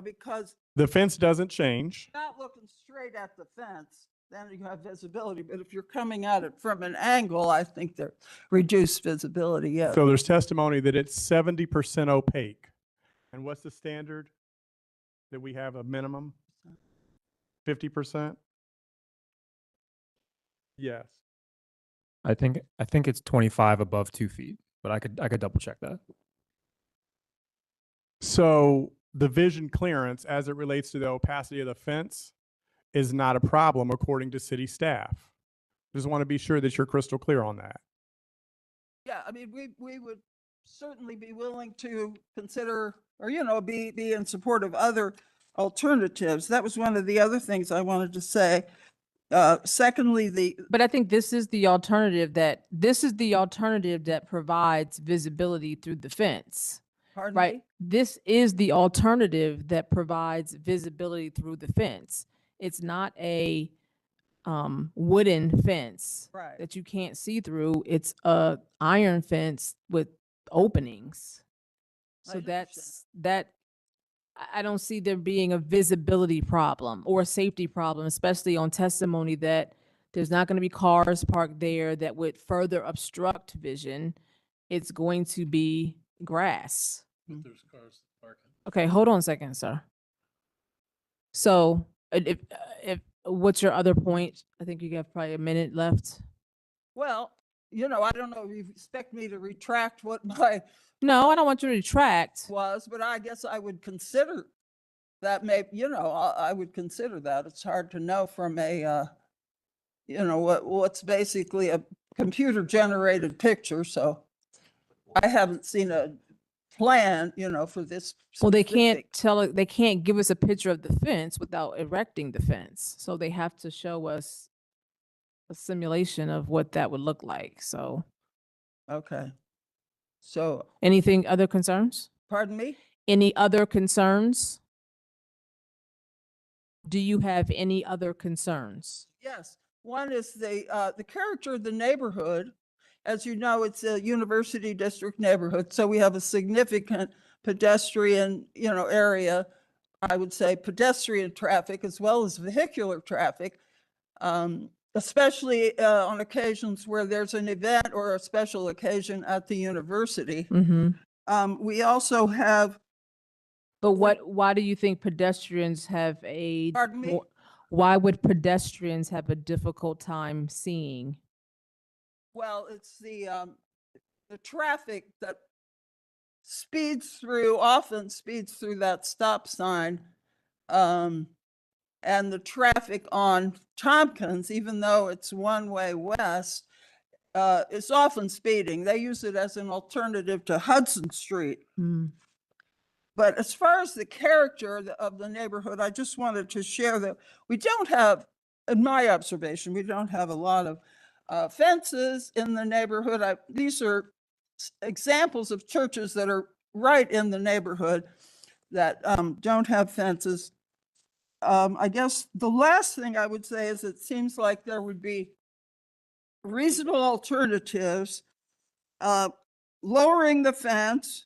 because The fence doesn't change. you're not looking straight at the fence, then you have visibility. But if you're coming at it from an angle, I think there's reduced visibility, yes. So there's testimony that it's 70% opaque. And what's the standard that we have a minimum? 50%? Yes. I think it's 25 above 2 feet, but I could double check that. So the vision clearance as it relates to the opacity of the fence is not a problem according to city staff. Just want to be sure that you're crystal clear on that. Yeah, I mean, we would certainly be willing to consider, or, be in support of other alternatives. That was one of the other things I wanted to say. Secondly, But I think this is the alternative that provides visibility through the fence. pardon Right. me? This is the alternative that provides visibility through the fence. It's not a wooden fence Right. that you can't see through. It's a iron fence with openings. So I don't see there being a visibility problem or a safety problem, especially on testimony that there's not going to be cars parked there that would further obstruct vision. It's going to be grass. If there's cars parking. Okay, hold on a second, sir. So if what's your other point? I think you have probably a minute left. Well, I don't know if you expect me to retract what my No, I don't want you to retract. was, but I guess I would consider that I would consider that. It's hard to know from a, what's basically a computer generated picture. So I haven't seen a plan, for this. Well, they specific- can't give us a picture of the fence without erecting the fence. So they have to show us a simulation of what that would look like. So Okay. So, anything, other concerns? pardon me? Any other concerns? Do you have any other concerns? Yes, one is the character of the neighborhood. As you know, it's a University District neighborhood, so we have a significant pedestrian, area. I would say pedestrian traffic as well as vehicular traffic, especially on occasions where there's an event or a special occasion at the university. Mm-hmm. We also have, But why do you think pedestrians have a Pardon me? Why would pedestrians have a difficult time seeing? Well, it's the traffic that often speeds through that stop sign. And the traffic on Tompkins, even though it's one-way west, is often speeding. They use it as an alternative to Hudson Street. Mm. But as far as the character of the neighborhood, I just wanted to share that we don't have, in my observation, we don't have a lot of fences in the neighborhood. These are examples of churches that are right in the neighborhood that don't have fences. I guess the last thing I would say is it seems like there would be reasonable alternatives, lowering the fence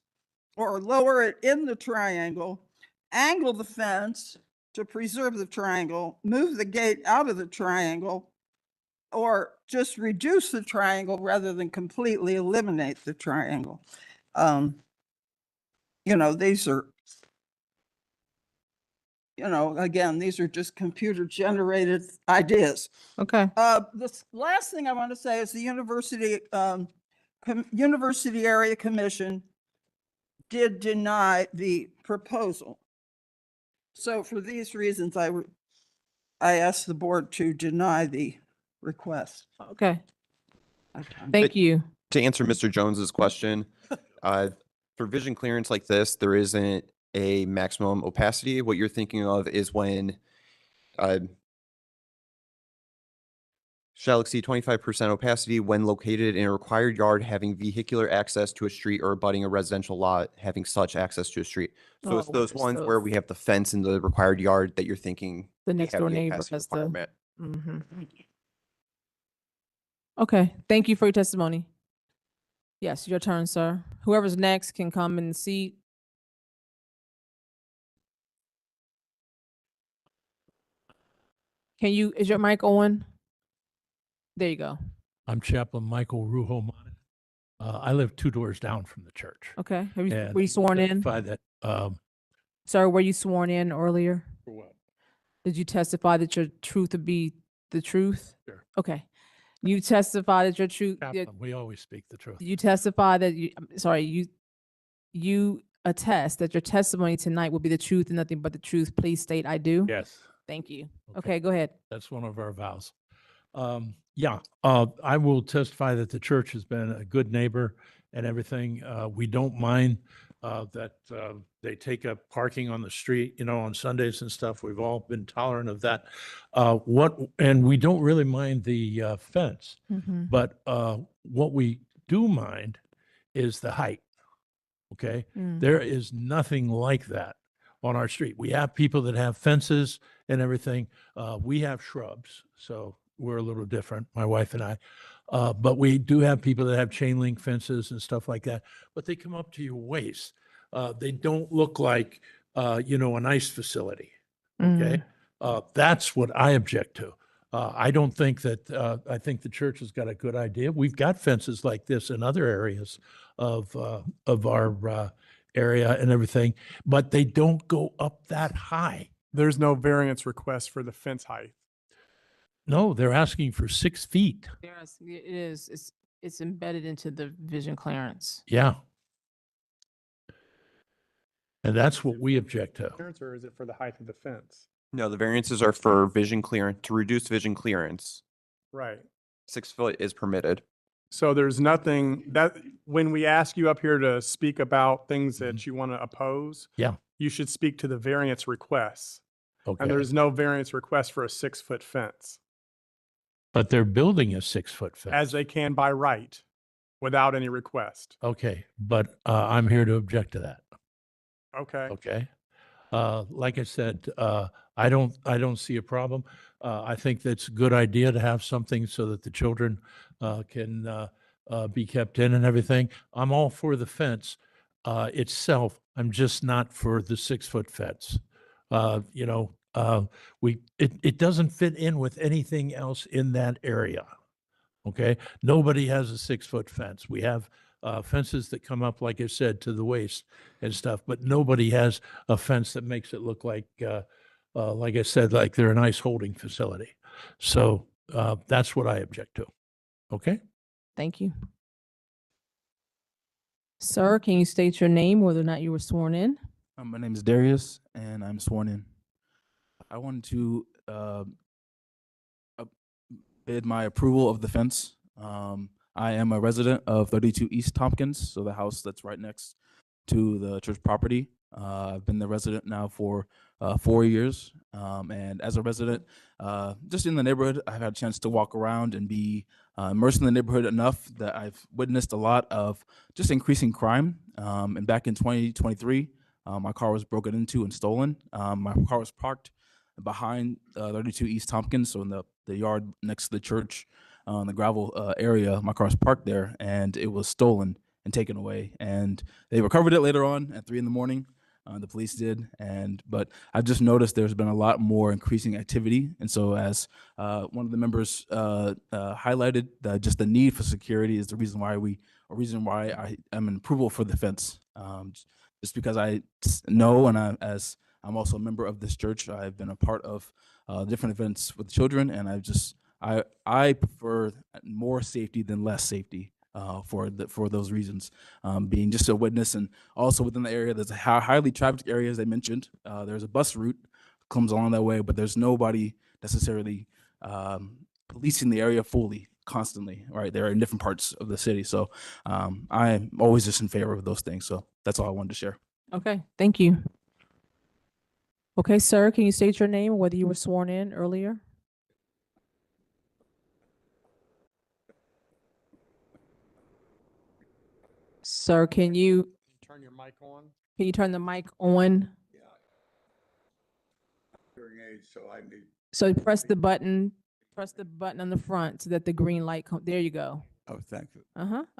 or lower it in the triangle, angle the fence to preserve the triangle, move the gate out of the triangle, or just reduce the triangle rather than completely eliminate the triangle. These are, again, these are just computer generated ideas. Okay. The last thing I want to say is the University Area Commission did deny the proposal. So for these reasons, I asked the board to deny the request. Okay. Thank you. To answer Mr. Jones's question, for vision clearance like this, there isn't a maximum opacity. What you're thinking of is when shall exceed 25% opacity when located in a required yard having vehicular access to a street or abutting a residential lot having such access to a street. So it's those ones where we have the fence in the required yard that you're thinking The we next have door the neighbor opacity has the. requirement. Mhm. Okay, thank you for your testimony. Yes, your turn, sir. Whoever's next can come and seat. Is your mic on? There you go. I'm Chaplain Michael Ruho Monica. I live 2 doors down from the church. Okay, were you And sworn in? testify that, Sir, were you sworn in earlier? for what? Did you testify that your truth would be the truth? Sure. Okay. You testify that your truth, Chaplain, we always speak the truth. you testify that you attest that your testimony tonight will be the truth and nothing but the truth. Please state I do. Yes, Thank you. Okay, go ahead. that's one of our vows. I will testify that the church has been a good neighbor and everything. We don't mind that they take up parking on the street, on Sundays and stuff. We've all been tolerant of that. And we don't really mind the fence, but what we do mind is the height. Okay. There is nothing like that on our street. We have people that have fences and everything. We have shrubs, so we're a little different, my wife and I. But we do have people that have chain link fences and stuff like that, but they come up to your waist. They don't look like, an ice facility. Okay. That's what I object to. I don't think that, I think the church has got a good idea. We've got fences like this in other areas of our area and everything, but they don't go up that high. There's no variance request for the fence height. No, they're asking for 6 feet. It is. It's embedded into the vision clearance. Yeah. And that's what we object to. Clearance, or is it for the height of the fence? No, the variances are for vision clearance, to reduce vision clearance. Right. 6 foot is permitted. So there's nothing that, when we ask you up here to speak about things that you want to oppose, Yeah. you should speak to the variance requests. Okay. And there's no variance request for a 6-foot fence, But they're building a 6-foot fence. as they can by right, without any request. Okay, but I'm here to object to that. Okay. Okay. Like I said, I don't see a problem. I think that's a good idea to have something so that the children can be kept in and everything. I'm all for the fence itself. I'm just not for the 6-foot fence. It doesn't fit in with anything else in that area. Okay. Nobody has a 6-foot fence. We have fences that come up, like I said, to the waist and stuff, but nobody has a fence that makes it look like like I said, like they're a nice holding facility. So that's what I object to. Okay? Thank you. Sir, can you state your name, whether or not you were sworn in? My name is Darius, and I'm sworn in. I wanted to bid my approval of the fence. I am a resident of 32 East Tompkins, so the house that's right next to the church property. I've been the resident now for 4 years, and as a resident, just in the neighborhood, I've had a chance to walk around and be immersed in the neighborhood enough that I've witnessed a lot of just increasing crime. And back in 2023, my car was broken into and stolen. My car was parked behind 32 East Tompkins, so in the yard next to the church, the gravel area. My car was parked there, and it was stolen and taken away. And they recovered it later on at 3 in the morning. The police did, but I've just noticed there's been a lot more increasing activity. And so, as one of the members highlighted, just the need for security is the reason why I am in approval for the fence. Just because I know, and as I'm also a member of this church, I've been a part of different events with children, and I prefer more safety than less safety. For those reasons, being just a witness, and also within the area, there's a highly trafficked area, as I mentioned. There's a bus route that comes along that way, but there's nobody necessarily policing the area fully, constantly. Right, they're in different parts of the city, so I'm always just in favor of those things. So that's all I wanted to share. Okay, thank you. Okay, sir, can you state your name, whether you were sworn in earlier? Sir, can you Turn your mic on. turn the mic on? Hearing aids, so I need. So press the button on the front so that the green light there you go. Oh, thank you.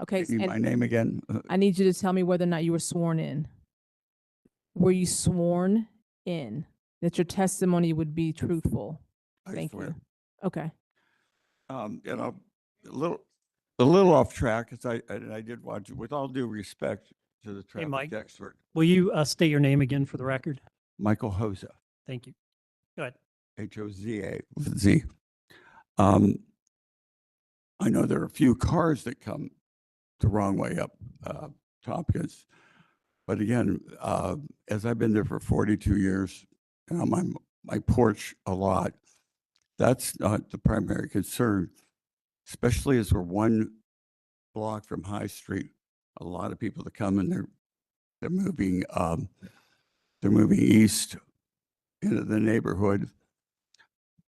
Okay. Need my name again? I need you to tell me whether or not you were sworn in. Were you sworn in that your testimony would be truthful? Thank you. Okay. You know, a little off track, as I did watch it, with all due respect to the Hey, Mike, traffic expert, will you state your name again for the record? Michael Hoza, Thank you. Go ahead. Hoza with a Z. I know there are a few cars that come the wrong way up Tompkins, but again, as I've been there for 42 years, and on my porch a lot, that's not the primary concern, especially as we're one block from High Street. A lot of people that come and they're moving east into the neighborhood.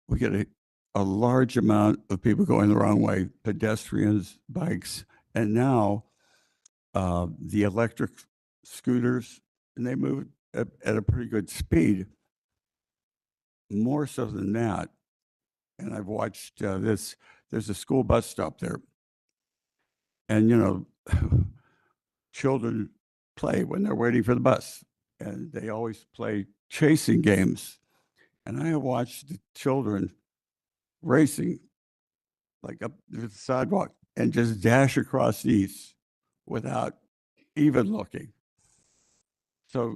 We get a large amount of people going the wrong way, pedestrians, bikes, and now the electric scooters, and they move at a pretty good speed. More so than that, and I've watched this. There's a school bus stop there, and you know, children play when they're waiting for the bus, and they always play chasing games. And I have watched the children racing like up the sidewalk and just dash across these without even looking. So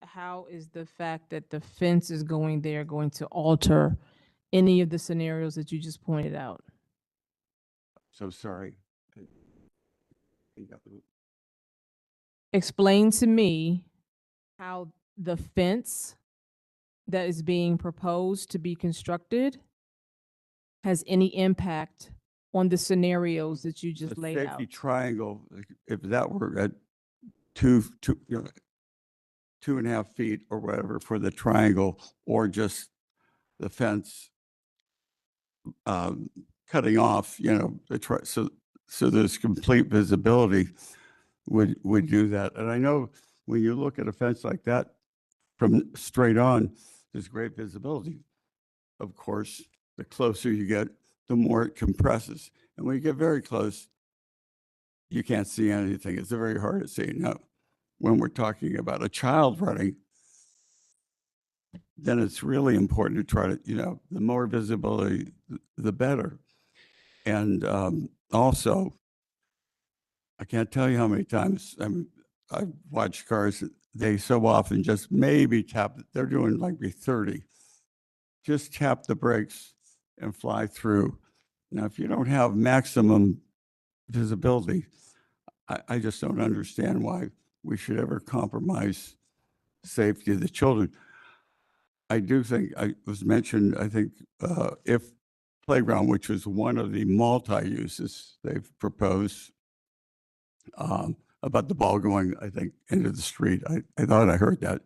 how is the fact that the fence is going to alter any of the scenarios that you just pointed out? So sorry. Explain to me how the fence that is being proposed to be constructed has any impact on the scenarios that you just laid out. Safety triangle, if that were at 2.5 feet or whatever for the triangle, or just the fence cutting off, you know, so there's complete visibility, would do that. And I know when you look at a fence like that from straight on, there's great visibility. Of course, the closer you get, the more it compresses. And when you get very close, you can't see anything. It's very hard to see. Now, when we're talking about a child running, then it's really important to try to, you know, the more visibility, the better. And also, I can't tell you how many times I've watched cars they so often just maybe tap, they're doing like 30, just tap the brakes and fly through. Now, if you don't have maximum visibility, I just don't understand why we should ever compromise safety of the children. I do think, I was mentioned, I think, if playground, which was one of the multi-uses they've proposed, about the ball going, I think, into the street. I thought I heard that.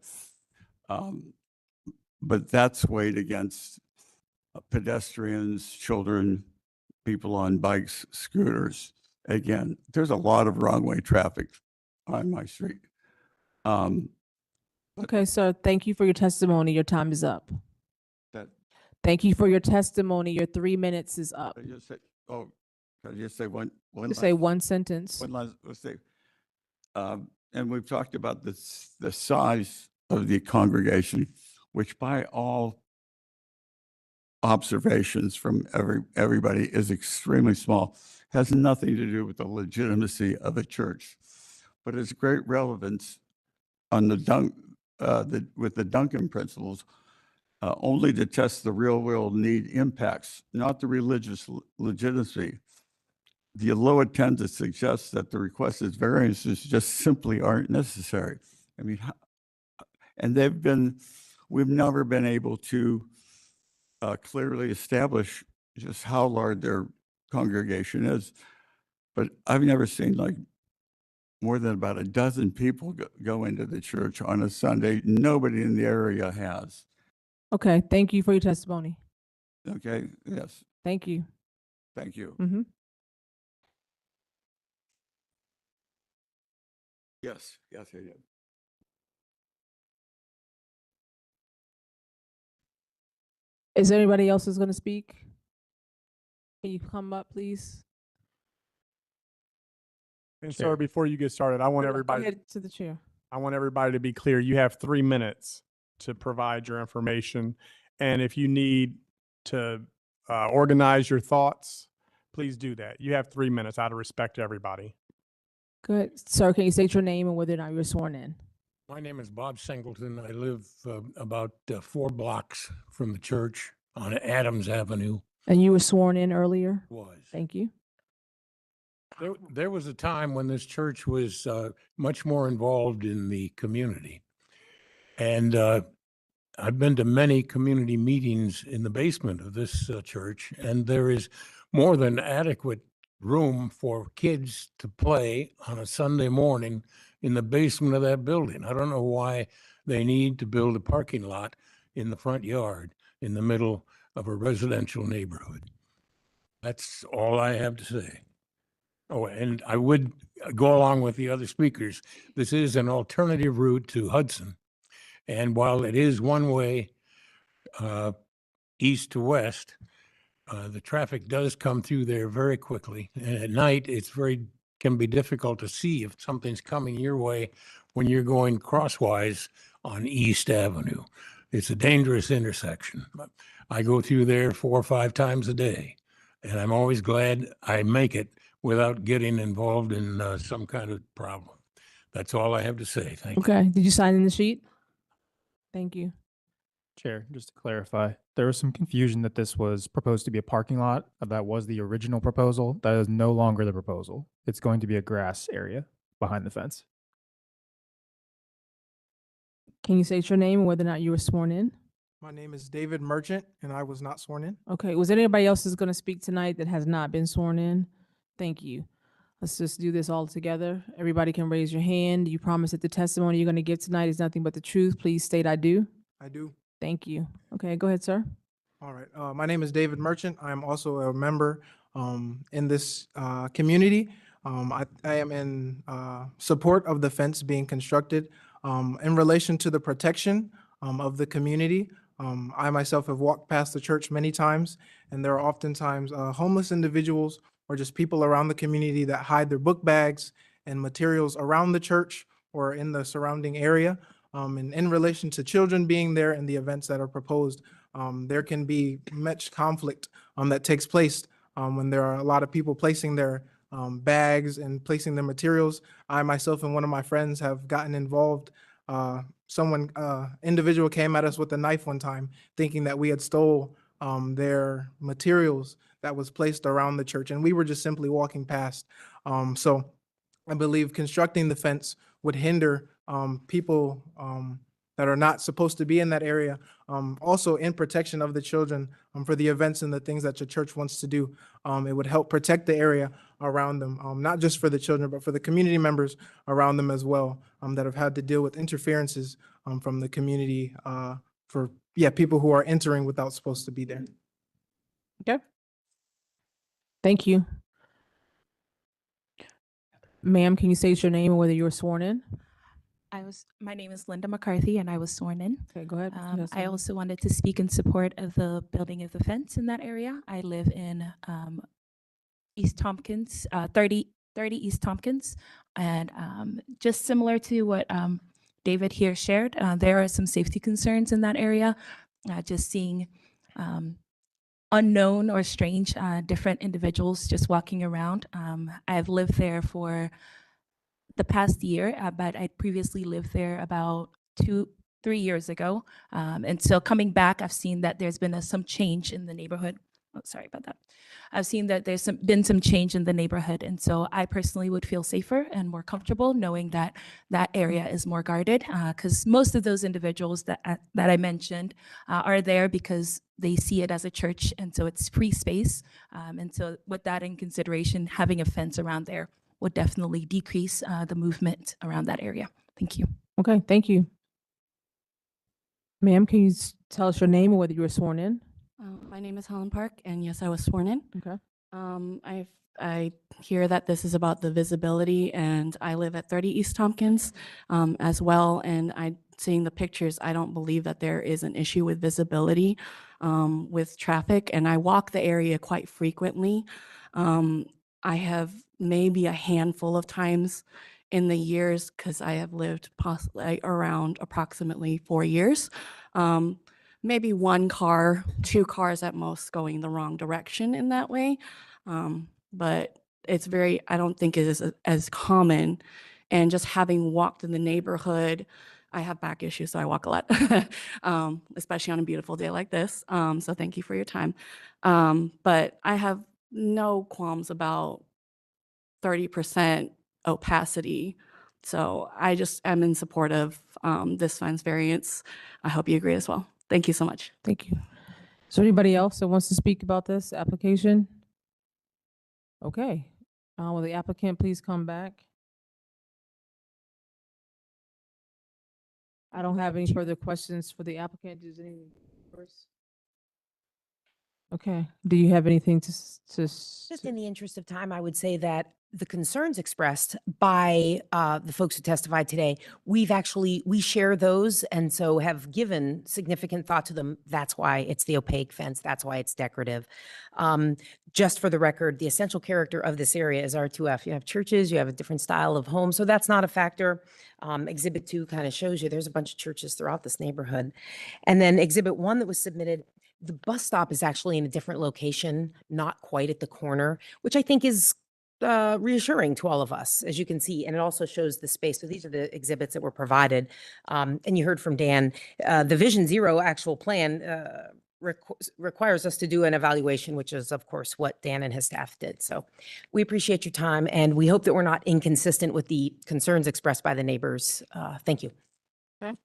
But that's weighed against pedestrians, children, people on bikes, scooters. Again, there's a lot of wrong-way traffic on my street. Okay, sir, thank you for your testimony. Your time is up. That, Thank you for your testimony. Your 3 minutes is up. I just say, oh, can I just say one Just say one sentence. one last, let's say, and we've talked about this, the size of the congregation, which by all observations from everybody is extremely small, has nothing to do with the legitimacy of a church, but it's great relevance on with the Duncan principles, only to test the real world need impacts, not the religious legitimacy. The low attendance suggests that the requested variances just simply aren't necessary. I mean, and we've never been able to clearly establish just how large their congregation is. But I've never seen like more than about a dozen people go into the church on a Sunday. Nobody in the area has. Okay, thank you for your testimony. Okay, yes, Thank you. thank you. Mm-hmm. Yes, yes, I did. Is there anybody else who's going to speak? Can you come up, please? And Chair. sir, before you get started, I want Go everybody, ahead to the chair. I want everybody to be clear. You have 3 minutes to provide your information. And if you need to organize your thoughts, please do that. You have 3 minutes out of respect to everybody. Good. Sir, can you state your name and whether or not you're sworn in? My name is Bob Singleton. I live about 4 blocks from the church on Adams Avenue. And you were sworn in earlier? Was. Thank you. There was a time when this church was much more involved in the community. And I've been to many community meetings in the basement of this church, and there is more than adequate room for kids to play on a Sunday morning in the basement of that building. I don't know why they need to build a parking lot in the front yard in the middle of a residential neighborhood. That's all I have to say. Oh, and I would go along with the other speakers. This is an alternative route to Hudson. And while it is one way east to west, the traffic does come through there very quickly. And at night, can be difficult to see if something's coming your way when you're going crosswise on East Avenue. It's a dangerous intersection. I go through there 4 or 5 times a day, and I'm always glad I make it without getting involved in some kind of problem. That's all I have to say. Thank you. Okay. Did you sign in the sheet? Thank you. Chair, just to clarify, there was some confusion that this was proposed to be a parking lot. That was the original proposal. That is no longer the proposal. It's going to be a grass area behind the fence. Can you state your name and whether or not you were sworn in? My name is David Merchant, and I was not sworn in. Okay. Was there anybody else who's going to speak tonight that has not been sworn in? Thank you. Let's just do this all together. Everybody can raise your hand. You promise that the testimony you're going to give tonight is nothing but the truth. Please state I do. I do. Thank you. Okay, go ahead, sir. All right. My name is David Merchant. I am also a member in this community. I am in support of the fence being constructed in relation to the protection of the community. I myself have walked past the church many times, and there are oftentimes homeless individuals or just people around the community that hide their book bags and materials around the church or in the surrounding area. And in relation to children being there and the events that are proposed, there can be much conflict that takes place when there are a lot of people placing their bags and placing their materials. I myself and one of my friends have gotten involved someone, individual came at us with a knife one time, thinking that we had stole their materials that was placed around the church, and we were just simply walking past. So I believe constructing the fence would hinder people that are not supposed to be in that area. Also, in protection of the children for the events and the things that your church wants to do. It would help protect the area around them, not just for the children, but for the community members around them as well, that have had to deal with interferences from the community for people who are entering without supposed to be there. Okay. Thank you. Ma'am, can you state your name and whether you were sworn in? My name is Linda McCarthy, and I was sworn in. Okay, go ahead. I also wanted to speak in support of the building of the fence in that area. I live in East Tompkins, 30 East Tompkins, and just similar to what David here shared, there are some safety concerns in that area. Just seeing unknown or strange different individuals just walking around. I've lived there for the past year, but I previously lived there about 3 years ago. And so coming back, I've seen that there's been some change in the neighborhood. Oh, sorry about that. I've seen that there's been some change in the neighborhood. And so I personally would feel safer and more comfortable knowing that that area is more guarded, because most of those individuals that I mentioned are there because they see it as a church. And so it's free space. And so with that in consideration, having a fence around there would definitely decrease the movement around that area. Thank you. Okay, thank you. Ma'am, can you tell us your name and whether you were sworn in? My name is Helen Park, and yes, I was sworn in. Okay. I hear that this is about the visibility, and I live at 30 East Tompkins as well. And seeing the pictures, I don't believe that there is an issue with visibility with traffic, and I walk the area quite frequently. I have maybe a handful of times in the years, because I have lived possibly around approximately 4 years. Maybe one car, 2 cars at most going the wrong direction in that way. But it's I don't think it is as common. And just having walked in the neighborhood, I have back issues, so I walk a lot, especially on a beautiful day like this. So thank you for your time. But I have no qualms about 30% opacity. So I just am in support of this fence variance. I hope you agree as well. Thank you so much. Thank you. Is there anybody else that wants to speak about this application? Okay. Will the applicant please come back? I don't have any further questions for the applicant. Does anyone first? Okay. Do you have anything to Just in the interest of time, I would say that the concerns expressed by the folks who testified today, we share those and so have given significant thought to them. That's why it's the opaque fence. That's why it's decorative. Just for the record, the essential character of this area is R2F. You have churches, you have a different style of home, so that's not a factor. Exhibit 2 kind of shows you there's a bunch of churches throughout this neighborhood. And then Exhibit 1 that was submitted, the bus stop is actually in a different location, not quite at the corner, which I think is reassuring to all of us, as you can see. And it also shows the space. So these are the exhibits that were provided. And you heard from Dan, the Vision Zero actual plan requires us to do an evaluation, which is, of course, what Dan and his staff did. So we appreciate your time, and we hope that we're not inconsistent with the concerns expressed by the neighbors. Thank you. Okay.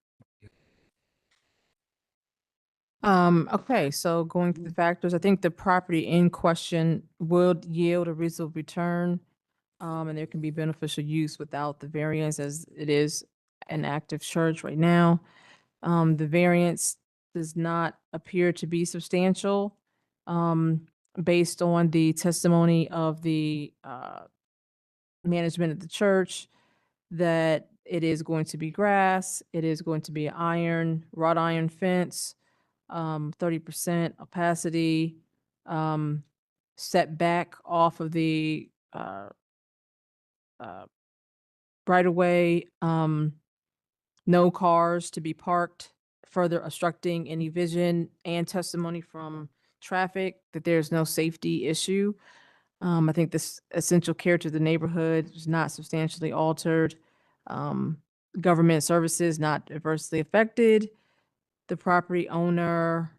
Okay, so going through the factors, I think the property in question would yield a reasonable return, and there can be beneficial use without the variance, as it is an active church right now. The variance does not appear to be substantial, based on the testimony of the management of the church, that it is going to be grass, it is going to be wrought iron fence, 30% opacity, set back off of the right of way, no cars to be parked, further obstructing any vision, and testimony from traffic that there's no safety issue. I think this essential character of the neighborhood is not substantially altered. government services not adversely affected. The property owner,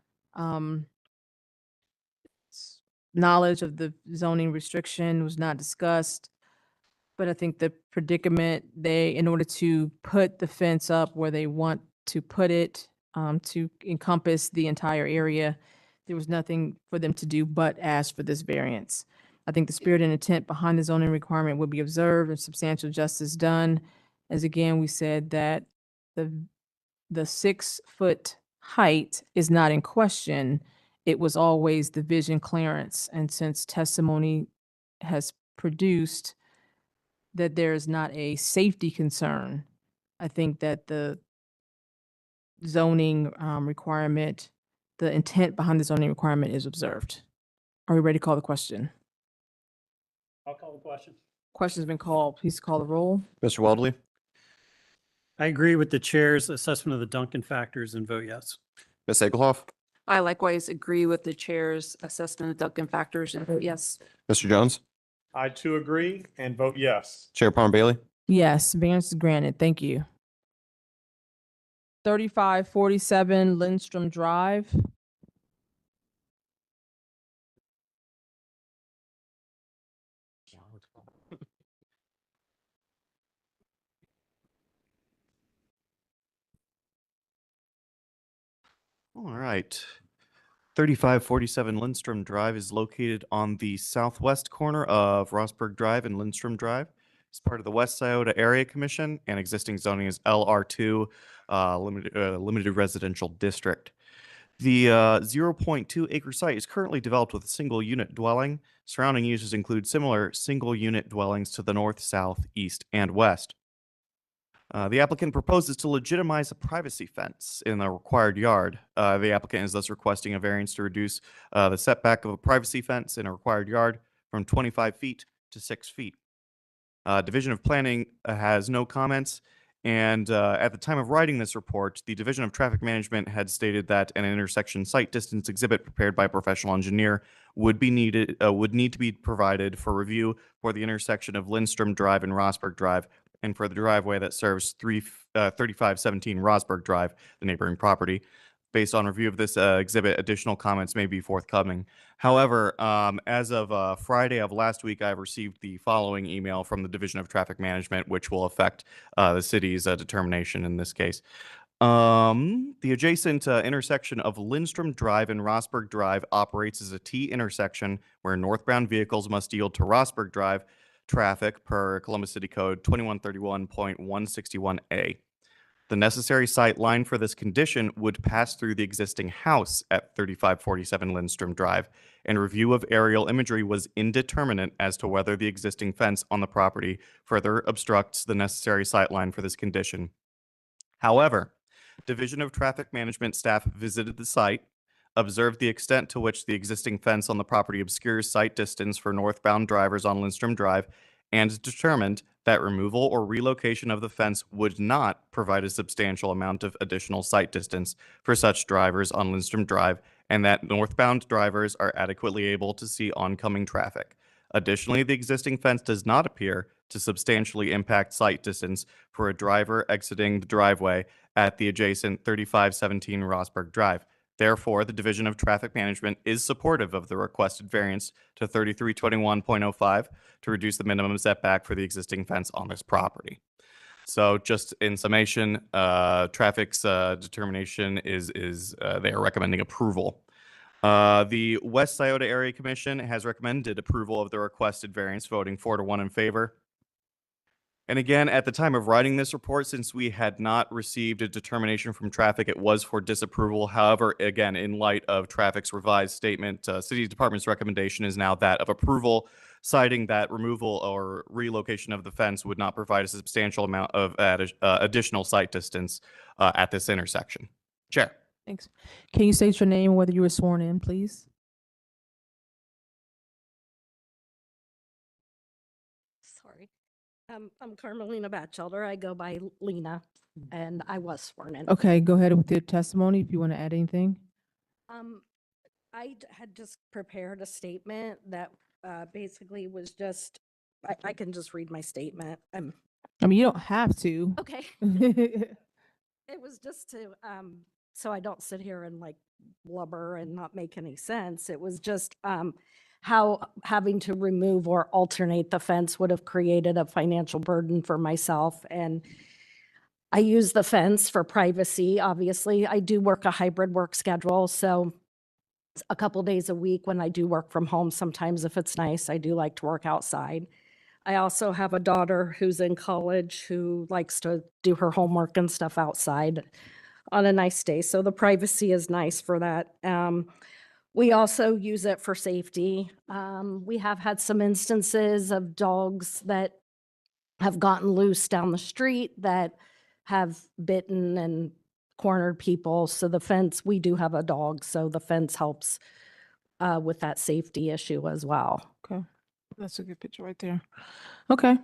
knowledge of the zoning restriction was not discussed. But I think the predicament, in order to put the fence up where they want to put it, to encompass the entire area, there was nothing for them to do but ask for this variance. I think the spirit and intent behind the zoning requirement would be observed and substantial justice done. As again, we said that the 6-foot height is not in question. It was always the vision clearance. And since testimony has produced that there is not a safety concern, I think that the zoning requirement, the intent behind the zoning requirement is observed. Are we ready to call the question? I'll call the question. Question's been called. Please call the roll. Mr. Weldley, I agree with the chair's assessment of the Duncan factors and vote yes. Ms. Egelhoff, I likewise agree with the chair's assessment of Duncan factors and vote yes. Mr. Jones, I too agree and vote yes. Chair Palmer Bailey. Yes, variance is granted. Thank you. 3547 Lindstrom Drive. All right. 3547 Lindstrom Drive is located on the southwest corner of Rossburg Drive and Lindstrom Drive. It's part of the West Scioto Area Commission, and existing zoning is LR2, limited residential district. The 0.2 acre site is currently developed with a single unit dwelling. Surrounding uses include similar single unit dwellings to the north, south, east, and west. The applicant proposes to legitimize a privacy fence in the required yard. The applicant is thus requesting a variance to reduce the setback of a privacy fence in a required yard from 25 feet to 6 feet. Division of Planning has no comments, and at the time of writing this report, the Division of Traffic Management had stated that an intersection site distance exhibit prepared by a professional engineer would need to be provided for review for the intersection of Lindstrom Drive and Rossburg Drive, and for the driveway that serves 3517 Rossburg Drive, the neighboring property. Based on review of this exhibit, additional comments may be forthcoming. However, as of Friday of last week, I received the following email from the Division of Traffic Management, which will affect the city's determination in this case. The adjacent intersection of Lindstrom Drive and Rossburg Drive operates as a T intersection where northbound vehicles must yield to Rossburg Drive traffic per Columbus City Code 2131.161A. The necessary sight line for this condition would pass through the existing house at 3547 Lindstrom Drive, and review of aerial imagery was indeterminate as to whether the existing fence on the property further obstructs the necessary sight line for this condition. However, Division of Traffic Management staff visited the site, observed the extent to which the existing fence on the property obscures sight distance for northbound drivers on Lindstrom Drive, and determined that removal or relocation of the fence would not provide a substantial amount of additional sight distance for such drivers on Lindstrom Drive, and that northbound drivers are adequately able to see oncoming traffic. Additionally, the existing fence does not appear to substantially impact sight distance for a driver exiting the driveway at the adjacent 3517 Rossburg Drive. Therefore, the Division of Traffic Management is supportive of the requested variance to 3321.05 to reduce the minimum setback for the existing fence on this property. So just in summation, traffic's determination is they are recommending approval. The West Scioto Area Commission has recommended approval of the requested variance, voting 4-1 in favor. And again, at the time of writing this report, since we had not received a determination from traffic, it was for disapproval. However, again, in light of traffic's revised statement, City Department's recommendation is now that of approval, citing that removal or relocation of the fence would not provide a substantial amount of additional sight distance at this intersection. Chair. Thanks. Can you state your name and whether you were sworn in, please? Sorry. I'm Carmelina Batchelder. I go by Lena, and I was sworn in. Okay, go ahead with your testimony if you want to add anything. Had just prepared a statement that basically was just, I can just read my statement. I mean, you don't have to. Okay. It was just to, so I don't sit here and like blubber and not make any sense. It was just, how having to remove or alternate the fence would have created a financial burden for myself. And I use the fence for privacy, obviously. I do work a hybrid work schedule, so a couple days a week when I do work from home, sometimes if it's nice, I do like to work outside. I also have a daughter who's in college who likes to do her homework and stuff outside on a nice day. So the privacy is nice for that. We also use it for safety. We have had some instances of dogs that have gotten loose down the street that have bitten and cornered people. So the fence, we do have a dog, so the fence helps with that safety issue as well. Okay, that's a good picture right there. Okay.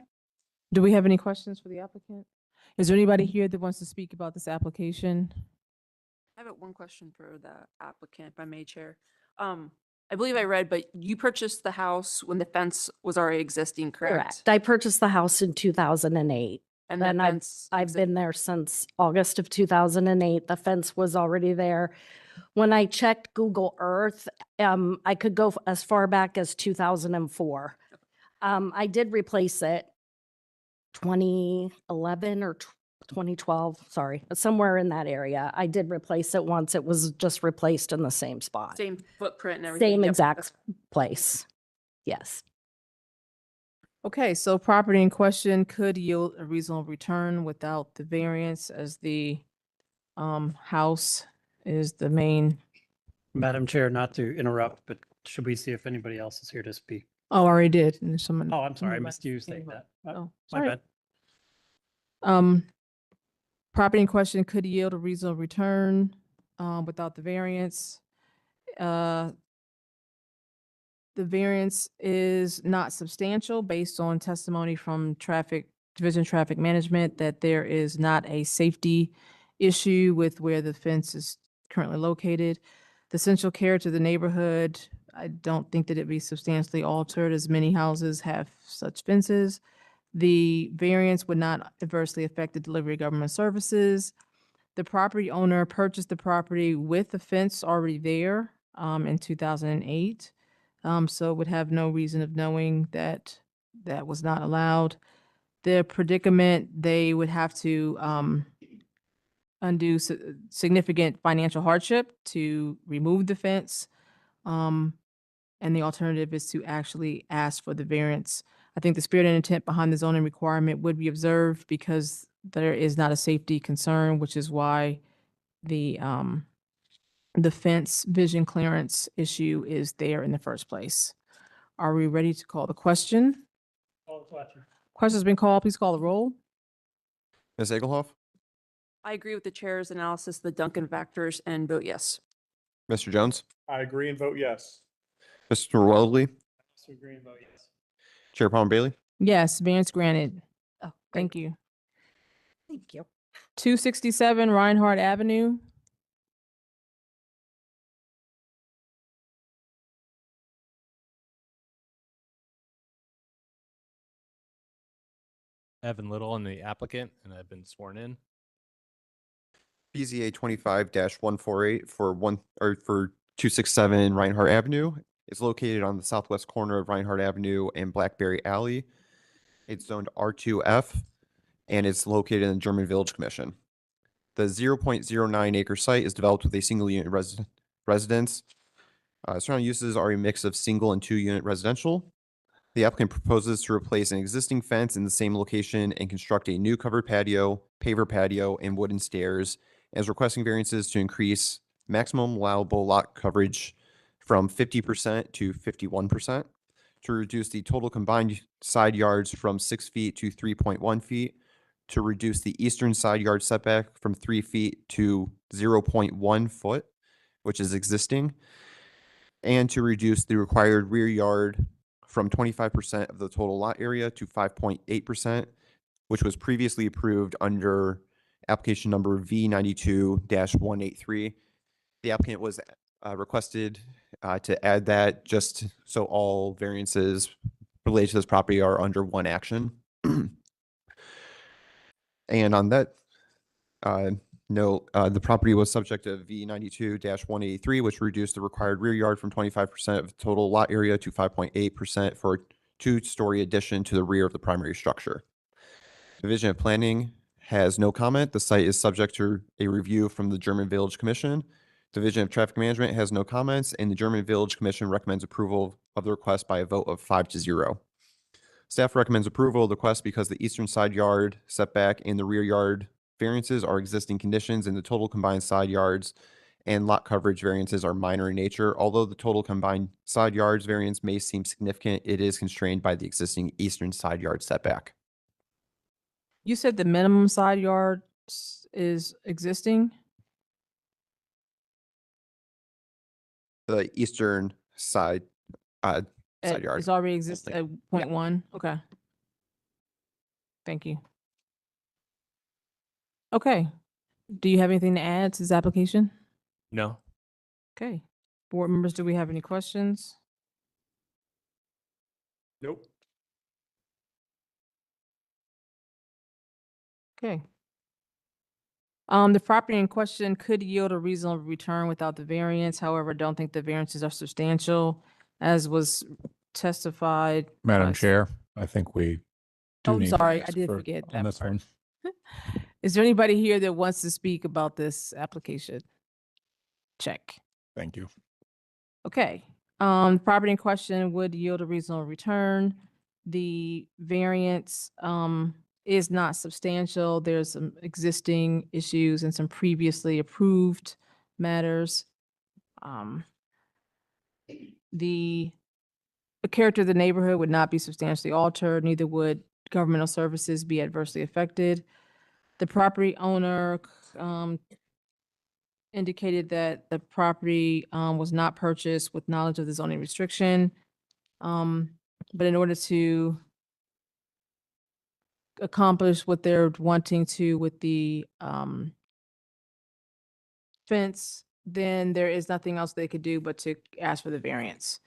Do we have any questions for the applicant? Is there anybody here that wants to speak about this application? I have one question for the applicant, if I may, Chair. I believe I read, but you purchased the house when the fence was already existing, correct? I purchased the house in 2008. And the And fence I've been there since August of 2008. The fence was already there. When I checked Google Earth, I could go as far back as 2004. I did replace it 2011 or 2012, sorry, somewhere in that area. I did replace it once. It was just replaced in the same spot. Same footprint and everything? Same Yep, exact place. Yes. Okay, so property in question could yield a reasonable return without the variance, as the house is the main. Madam Chair, not to interrupt, but should we see if anybody else is here to speak? Oh, I already did. And there's someone. Oh, I'm sorry, I missed you saying that. Oh, My sorry. bad. Property in question could yield a reasonable return without the variance. The variance is not substantial based on testimony from Division Traffic Management that there is not a safety issue with where the fence is currently located. The central character of the neighborhood, I don't think that it'd be substantially altered, as many houses have such fences. The variance would not adversely affect the delivery of government services. The property owner purchased the property with the fence already there in 2008. So would have no reason of knowing that that was not allowed. The predicament, they would have to undo significant financial hardship to remove the fence. And the alternative is to actually ask for the variance. I think the spirit and intent behind the zoning requirement would be observed because there is not a safety concern, which is why the fence vision clearance issue is there in the first place. Are we ready to call the question? Call the question. Question's been called. Please call the roll. Ms. Egelhoff, I agree with the chair's analysis of the Duncan factors and vote yes. Mr. Jones, I agree and vote yes. Mr. Wellesley, Also agree and vote yes. Chair Palmer Bailey. Yes, variance granted. Oh, Thank you. Thank you. 267 Reinhardt Avenue. Evan Little and the applicant, and I've been sworn in. BZA 25-148 for 267 Reinhardt Avenue. It's located on the southwest corner of Reinhardt Avenue and Blackberry Alley. It's zoned R2F, and it's located in the German Village Commission. The 0.09 acre site is developed with a single unit residence. Surrounding uses are a mix of single and 2-unit residential. The applicant proposes to replace an existing fence in the same location and construct a new covered patio, paver patio, and wooden stairs, as requesting variances to increase maximum allowable lot coverage from 50% to 51%, to reduce the total combined side yards from 6 feet to 3.1 feet, to reduce the eastern side yard setback from 3 feet to 0.1 foot, which is existing, and to reduce the required rear yard from 25% of the total lot area to 5.8%, which was previously approved under application number V92-183. The applicant was requested to add that just so all variances related to this property are under one action. And on that note, the property was subject to V92-183, which reduced the required rear yard from 25% of total lot area to 5.8% for a two-story addition to the rear of the primary structure. Division of Planning has no comment. The site is subject to a review from the German Village Commission. Division of Traffic Management has no comments, and the German Village Commission recommends approval of the request by a vote of 5-0. Staff recommends approval of the request because the eastern side yard setback and the rear yard variances are existing conditions, and the total combined side yards and lot coverage variances are minor in nature. Although the total combined side yards variance may seem significant, it is constrained by the existing eastern side yard setback. You said the minimum side yard is existing? The eastern side side yard. It's already exists at 0.1? Okay. Thank you. Okay. Do you have anything to add to this application? No. Okay. Board members, do we have any questions? Nope. Okay. The property in question could yield a reasonable return without the variance. However, I don't think the variances are substantial, as was testified. Madam by- Chair, I think we do Oh, need to sorry, I ask did for- forget on that this part. one. Is there anybody here that wants to speak about this application? Check. Thank you. Okay. Property in question would yield a reasonable return. The variance, is not substantial. There's some existing issues and some previously approved matters. The character of the neighborhood would not be substantially altered, neither would governmental services be adversely affected. The property owner, indicated that the property, was not purchased with knowledge of the zoning restriction. But in order to accomplish what they're wanting to with the fence, then there is nothing else they could do but to ask for the variance.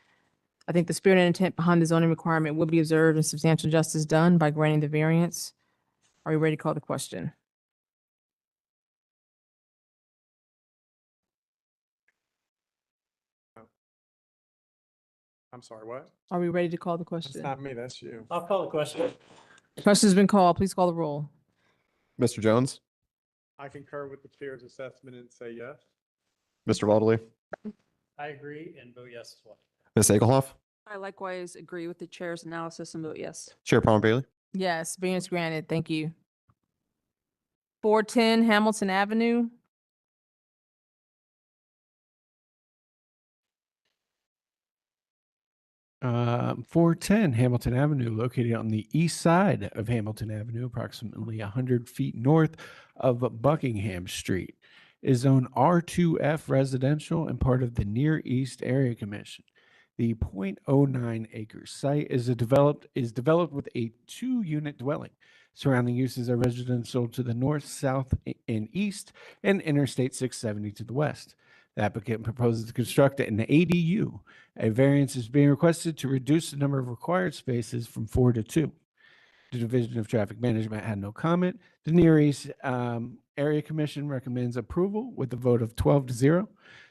I think the spirit and intent behind the zoning requirement will be observed and substantial justice done by granting the variance. Are you ready to call the question? I'm sorry, what? Are we ready to call the That's question? not me, that's you. I'll call the question. Question's been called. Please call the roll. Mr. Jones, I concur with the chair's assessment and say yes. Mr. Waldley, I agree and vote yes as well. Ms. Egelhoff, I likewise agree with the chair's analysis and vote yes. Chair Palmer Bailey. Yes, variance granted. Thank you. 410 Hamilton Avenue. Uh, 410 Hamilton Avenue, located on the east side of Hamilton Avenue, approximately 100 feet north of Buckingham Street, is zone R2F residential and part of the Near East Area Commission. The 0.09 acre site is developed with a 2-unit dwelling. Surrounding uses are residential to the north, south, and east, and Interstate 670 to the west. The applicant proposes to construct an ADU. A variance is being requested to reduce the number of required spaces from 4 to 2. The Division of Traffic Management had no comment. The Near East Area Commission recommends approval with a vote of 12-0.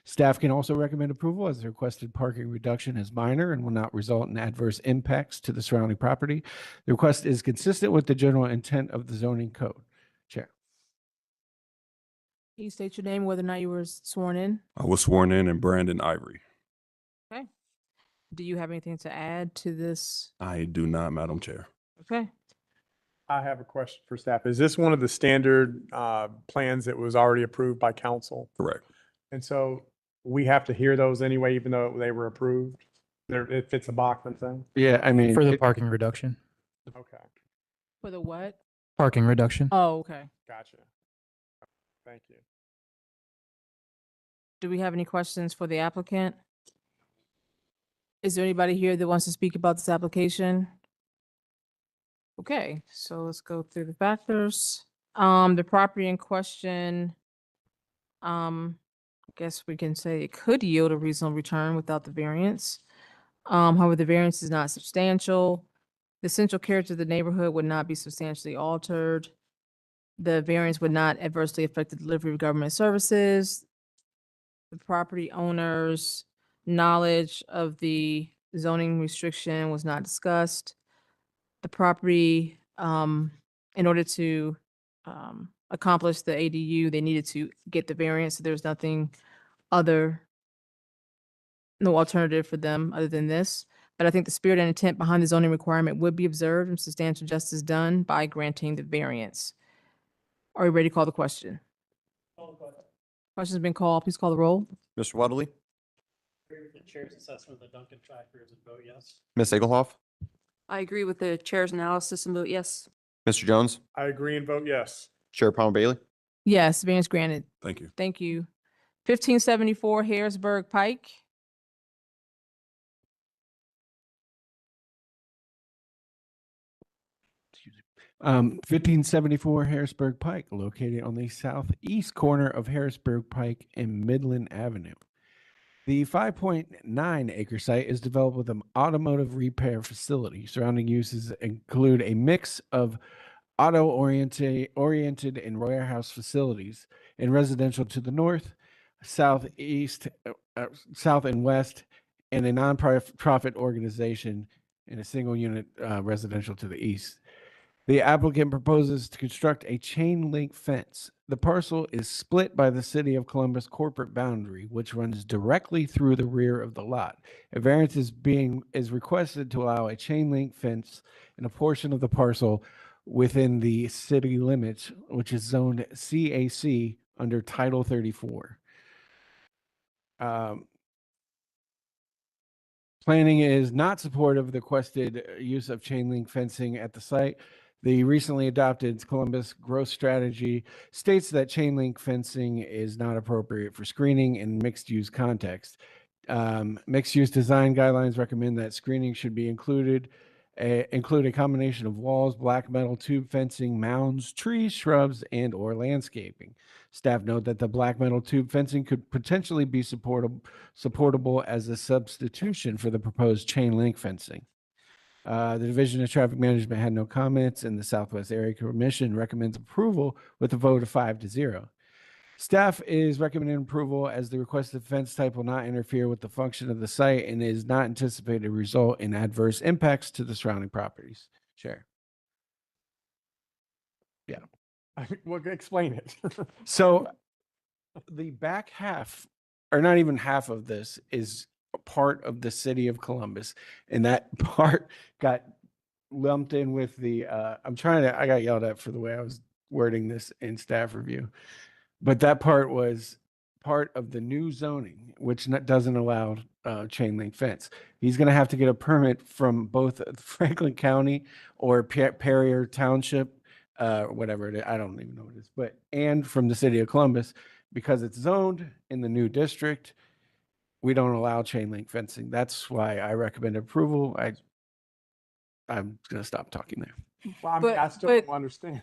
Staff can also recommend approval as the requested parking reduction is minor and will not result in adverse impacts to the surrounding property. The request is consistent with the general intent of the zoning code. Chair. Can you state your name, whether or not you were sworn in? I was sworn in Brandon Ivory. Okay. Do you have anything to add to this? I do not, Madam Chair. Okay. I have a question for staff. Is this one of the standard plans that was already approved by council? Correct. And so we have to hear those anyway, even though they were approved? It fits a box, I'm saying? Yeah, I mean. For the parking reduction. Okay, For the what? Parking reduction. Oh, okay. gotcha. Thank you. Do we have any questions for the applicant? Is there anybody here that wants to speak about this application? Okay, so let's go through the factors. The property in question, I guess we can say it could yield a reasonable return without the variance. However, the variance is not substantial. The essential character of the neighborhood would not be substantially altered. The variance would not adversely affect the delivery of government services. The property owner's knowledge of the zoning restriction was not discussed. The property, in order to accomplish the ADU, they needed to get the variance. So there's nothing no alternative for them other than this. But I think the spirit and intent behind the zoning requirement would be observed and substantial justice done by granting the variance. Are you ready to call the question? Question's been called. Please call the roll. Mr. Weatherly, Agree with the chair's assessment of the Duncan factors and vote yes. Ms. Egelhoff, I agree with the chair's analysis and vote yes. Mr. Jones, I agree and vote yes. Chair Palmer Bailey. Yes, variance granted. Thank you. Thank you. 1574 Harrisburg Pike. Excuse me. 1574 Harrisburg Pike, located on the southeast corner of Harrisburg Pike and Midland Avenue. The 5.9 acre site is developed with an automotive repair facility. Surrounding uses include a mix of auto-oriented and warehouse facilities and residential to the north, southeast, south and west, and a nonprofit organization and a single unit residential to the east. The applicant proposes to construct a chain link fence. The parcel is split by the City of Columbus corporate boundary, which runs directly through the rear of the lot. A variance is requested to allow a chain link fence in a portion of the parcel within the city limits, which is zoned CAC under Title 34. Planning is not supportive of the requested use of chain link fencing at the site. The recently adopted Columbus growth strategy states that chain link fencing is not appropriate for screening in mixed use context. Mixed use design guidelines recommend that screening should be include a combination of walls, black metal tube fencing, mounds, trees, shrubs, and or landscaping. Staff note that the black metal tube fencing could potentially be supportable as a substitution for the proposed chain link fencing. The Division of Traffic Management had no comments, and the Southwest Area Commission recommends approval with a vote of 5-0. Staff is recommending approval as the requested fence type will not interfere with the function of the site and is not anticipated to result in adverse impacts to the surrounding properties. Chair. Yeah. Well, explain it. So the back half, or not even half of this, is a part of the City of Columbus, and that part got lumped in with the I got yelled at for the way I was wording this in staff review, but that part was part of the new zoning, which doesn't allow chain link fence. He's going to have to get a permit from both Franklin County or Perrier Township, whatever it is, I don't even know what it is, but and from the City of Columbus, because it's zoned in the new district. We don't allow chain link fencing. That's why I recommend approval. I'm going to stop talking there. Well, I still But- don't understand.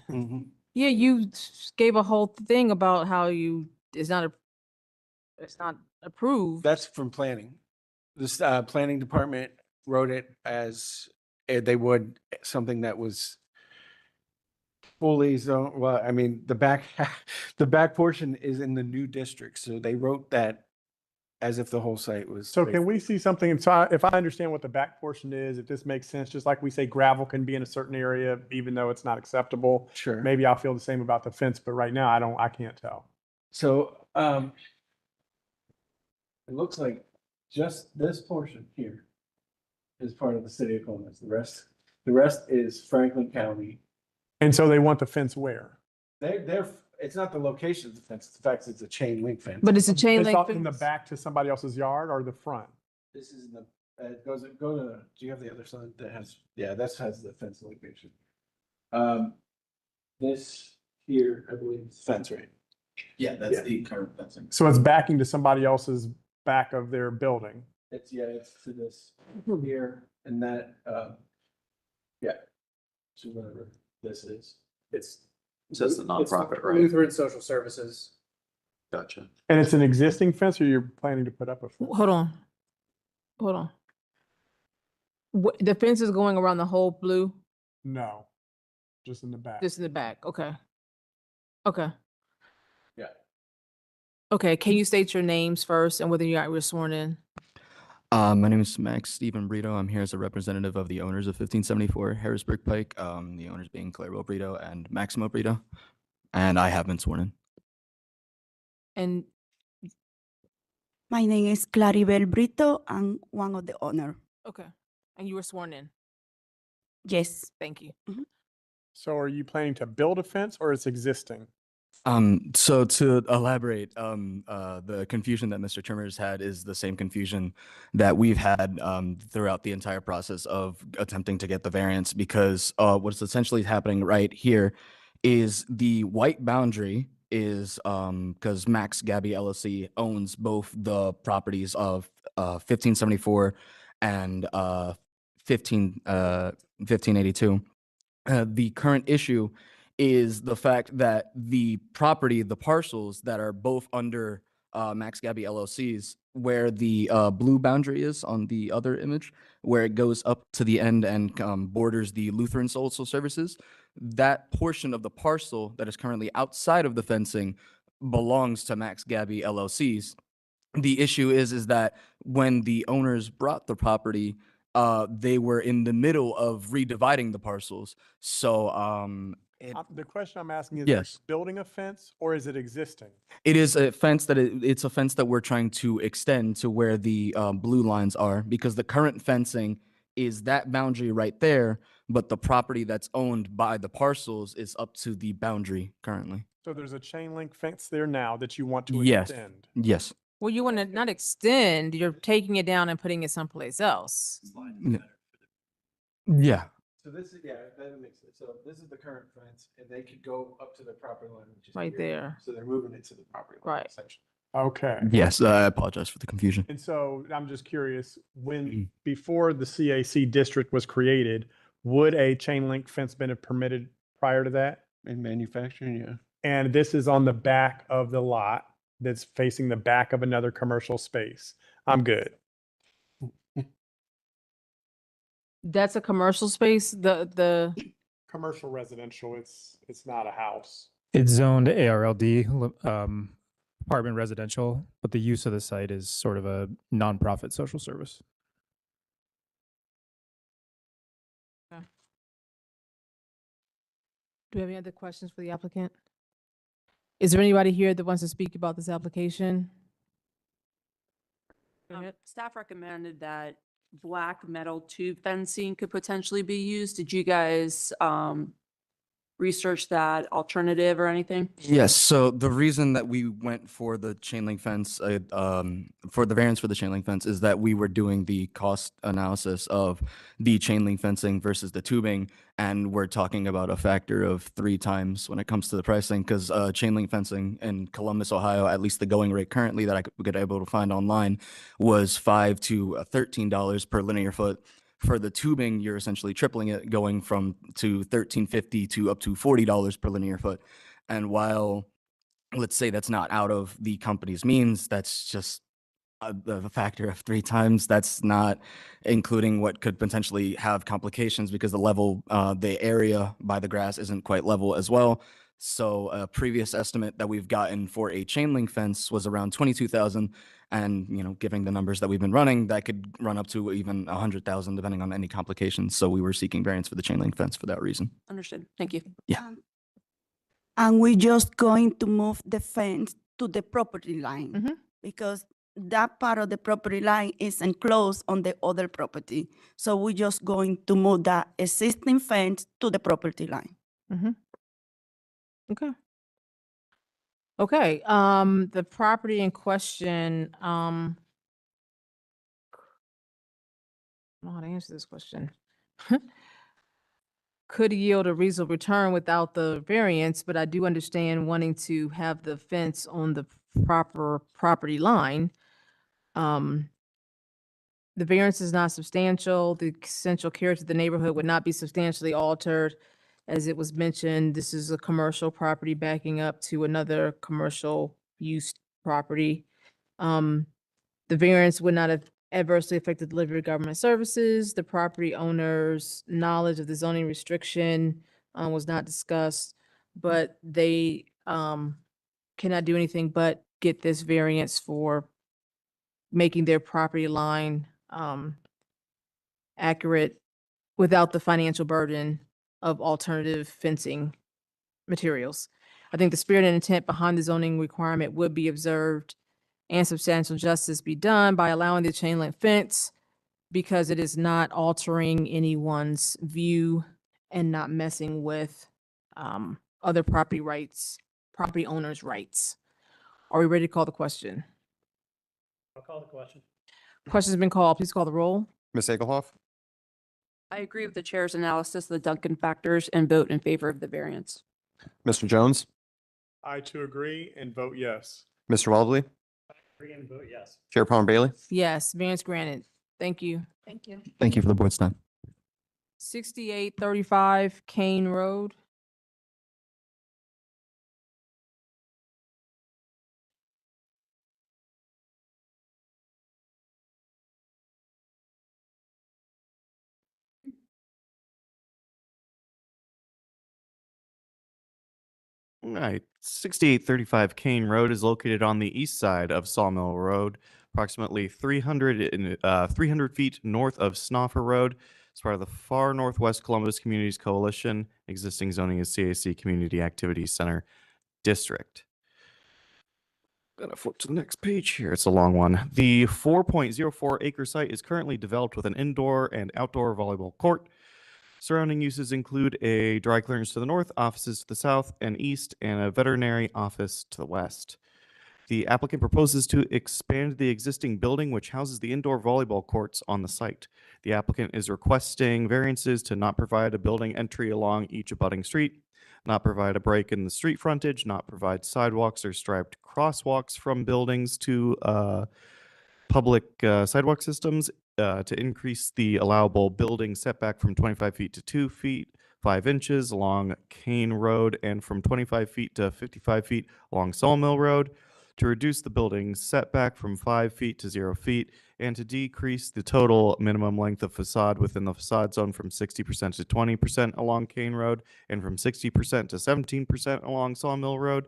Yeah, you gave a whole thing about how it's not approved. That's from planning. This planning department wrote it as they would something that was fully zoned. Well, I mean, the back portion is in the new district, so they wrote that as if the whole site was. So can we see something? So if I understand what the back portion is, if this makes sense, just like we say gravel can be in a certain area, even though it's not acceptable. Sure. Maybe I'll feel the same about the fence, but right now I can't tell. So it looks like just this portion here is part of the City of Columbus. The rest is Franklin County. And so they want the fence where? It's not the location of the fence. It's the fact that it's a chain link fence. But it's a chain It's link off in the fence. back to somebody else's yard or the front? This is in the, go to, do you have the other side that has, yeah, that has the fence location. This here, I believe, is fence, right? Yeah, that's the current fencing. So it's backing to somebody else's back of their building. It's to this here and that, yeah. So whatever this is, So it's the nonprofit, right? Lutheran Social Services. Gotcha. And it's an existing fence or you're planning to put up a fence? Hold on. The fence is going around the whole blue, No, just in the back. just in the back. Okay. Okay. Yeah. Okay, can you state your names first and whether you were sworn in? My name is Max Stephen Brito. I'm here as a representative of the owners of 1574 Harrisburg Pike, the owners being Clarabelle Brito and Maximo Brito, and I have been sworn in. And My name is Claribel Brito. I'm one of the owner. okay, and you were sworn in. Yes. Thank you. So are you planning to build a fence or it's existing? So to elaborate, the confusion that Mr. Trimmers had is the same confusion that we've had throughout the entire process of attempting to get the variance, because what's essentially happening right here is the white boundary is because Max Gabby LLC owns both the properties of 1574 and 1582. The current issue is the fact that the property, the parcels that are both under Max Gabby LLCs, where the blue boundary is on the other image, where it goes up to the end and borders the Lutheran Social Services, that portion of the parcel that is currently outside of the fencing belongs to Max Gabby LLCs. The issue is that when the owners brought the property, they were in the middle of redividing the parcels. So The question I'm asking is, Yes. building a fence or is it existing? it is a fence that it's a fence that we're trying to extend to where the blue lines are, because the current fencing is that boundary right there, but the property that's owned by the parcels is up to the boundary currently. So there's a chain link fence there now that you want to Yes. extend. Yes. Well, you want to not extend, you're taking it down and putting it someplace else. Yeah. So this is, yeah, that makes sense. So this is the current fence and they could go up to the property line, which is Right here. there. So they're moving it to the property line. Right. Essentially. Okay. Yes. I apologize for the confusion. And so I'm just curious, when, before the CAC district was created, would a chain link fence been permitted prior to that? In manufacturing, yeah. And this is on the back of the lot that's facing the back of another commercial space. I'm good. That's a commercial space, the Commercial residential, it's not a house. It's zoned ARLD, apartment residential, but the use of the site is sort of a nonprofit social service. Do we have any other questions for the applicant? Is there anybody here that wants to speak about this application? Go ahead. Staff recommended that black metal tube fencing could potentially be used. Did you guys research that alternative or anything? Yes. So the reason that we went for the chain link fence, for the variance for the chain link fence, is that we were doing the cost analysis of the chain link fencing versus the tubing, and we're talking about a factor of 3 times when it comes to the pricing. Because chain link fencing in Columbus, Ohio, at least the going rate currently that I could able to find online, was $5 to $13 per linear foot. For the tubing, you're essentially tripling it, going from to $13.50 to up to $40 per linear foot. And while, let's say that's not out of the company's means, that's just a factor of 3 times. That's not including what could potentially have complications, because the level, the area by the grass isn't quite level as well. So a previous estimate that we've gotten for a chain link fence was around 22,000. And, giving the numbers that we've been running, that could run up to even 100,000 depending on any complications. So we were seeking variance for the chain link fence for that reason. Understood. Thank you. Yeah. And we're just going to move the fence to the property line because that part of the property line is enclosed on the other property. So we're just going to move that existing fence to the property line. Okay. Okay, the property in question, I don't know how to answer this question. Could yield a reasonable return without the variance, but I do understand wanting to have the fence on the proper property line. The variance is not substantial. The essential character of the neighborhood would not be substantially altered. As it was mentioned, this is a commercial property backing up to another commercial use property. The variance would not have adversely affected delivery of government services. The property owner's knowledge of the zoning restriction was not discussed, but they cannot do anything but get this variance for making their property line accurate without the financial burden of alternative fencing materials. I think the spirit and intent behind the zoning requirement would be observed and substantial justice be done by allowing the chain link fence because it is not altering anyone's view and not messing with other property rights, property owners' rights. Are we ready to call the question? I'll call the question. Question's been called. Please call the roll. Ms. Egelhoff, I agree with the chair's analysis of the Duncan factors and vote in favor of the variance. Mr. Jones, I too agree and vote yes. Mr. Walbley, Agree and vote yes. Chair Palmer Bailey. Yes, variance granted. Thank you. Thank you. Thank you for the board's time. 6835 Kane Road. All right, 6835 Kane Road is located on the east side of Sawmill Road, approximately 300 feet north of Snoffer Road. It's part of the Far Northwest Columbus Communities Coalition. Existing zoning is CAC Community Activities Center District. Gonna flip to the next page here. It's a long one. The 4.04 acre site is currently developed with an indoor and outdoor volleyball court. Surrounding uses include a dry clearance to the north, offices to the south and east, and a veterinary office to the west. The applicant proposes to expand the existing building, which houses the indoor volleyball courts on the site. The applicant is requesting variances to not provide a building entry along each abutting street, not provide a break in the street frontage, not provide sidewalks or striped crosswalks from buildings to public sidewalk systems, to increase the allowable building setback from 25 feet to 2 feet, 5 inches along Kane Road, and from 25 feet to 55 feet along Sawmill Road, to reduce the building setback from 5 feet to 0 feet, and to decrease the total minimum length of facade within the facade zone from 60% to 20% along Kane Road, and from 60% to 17% along Sawmill Road.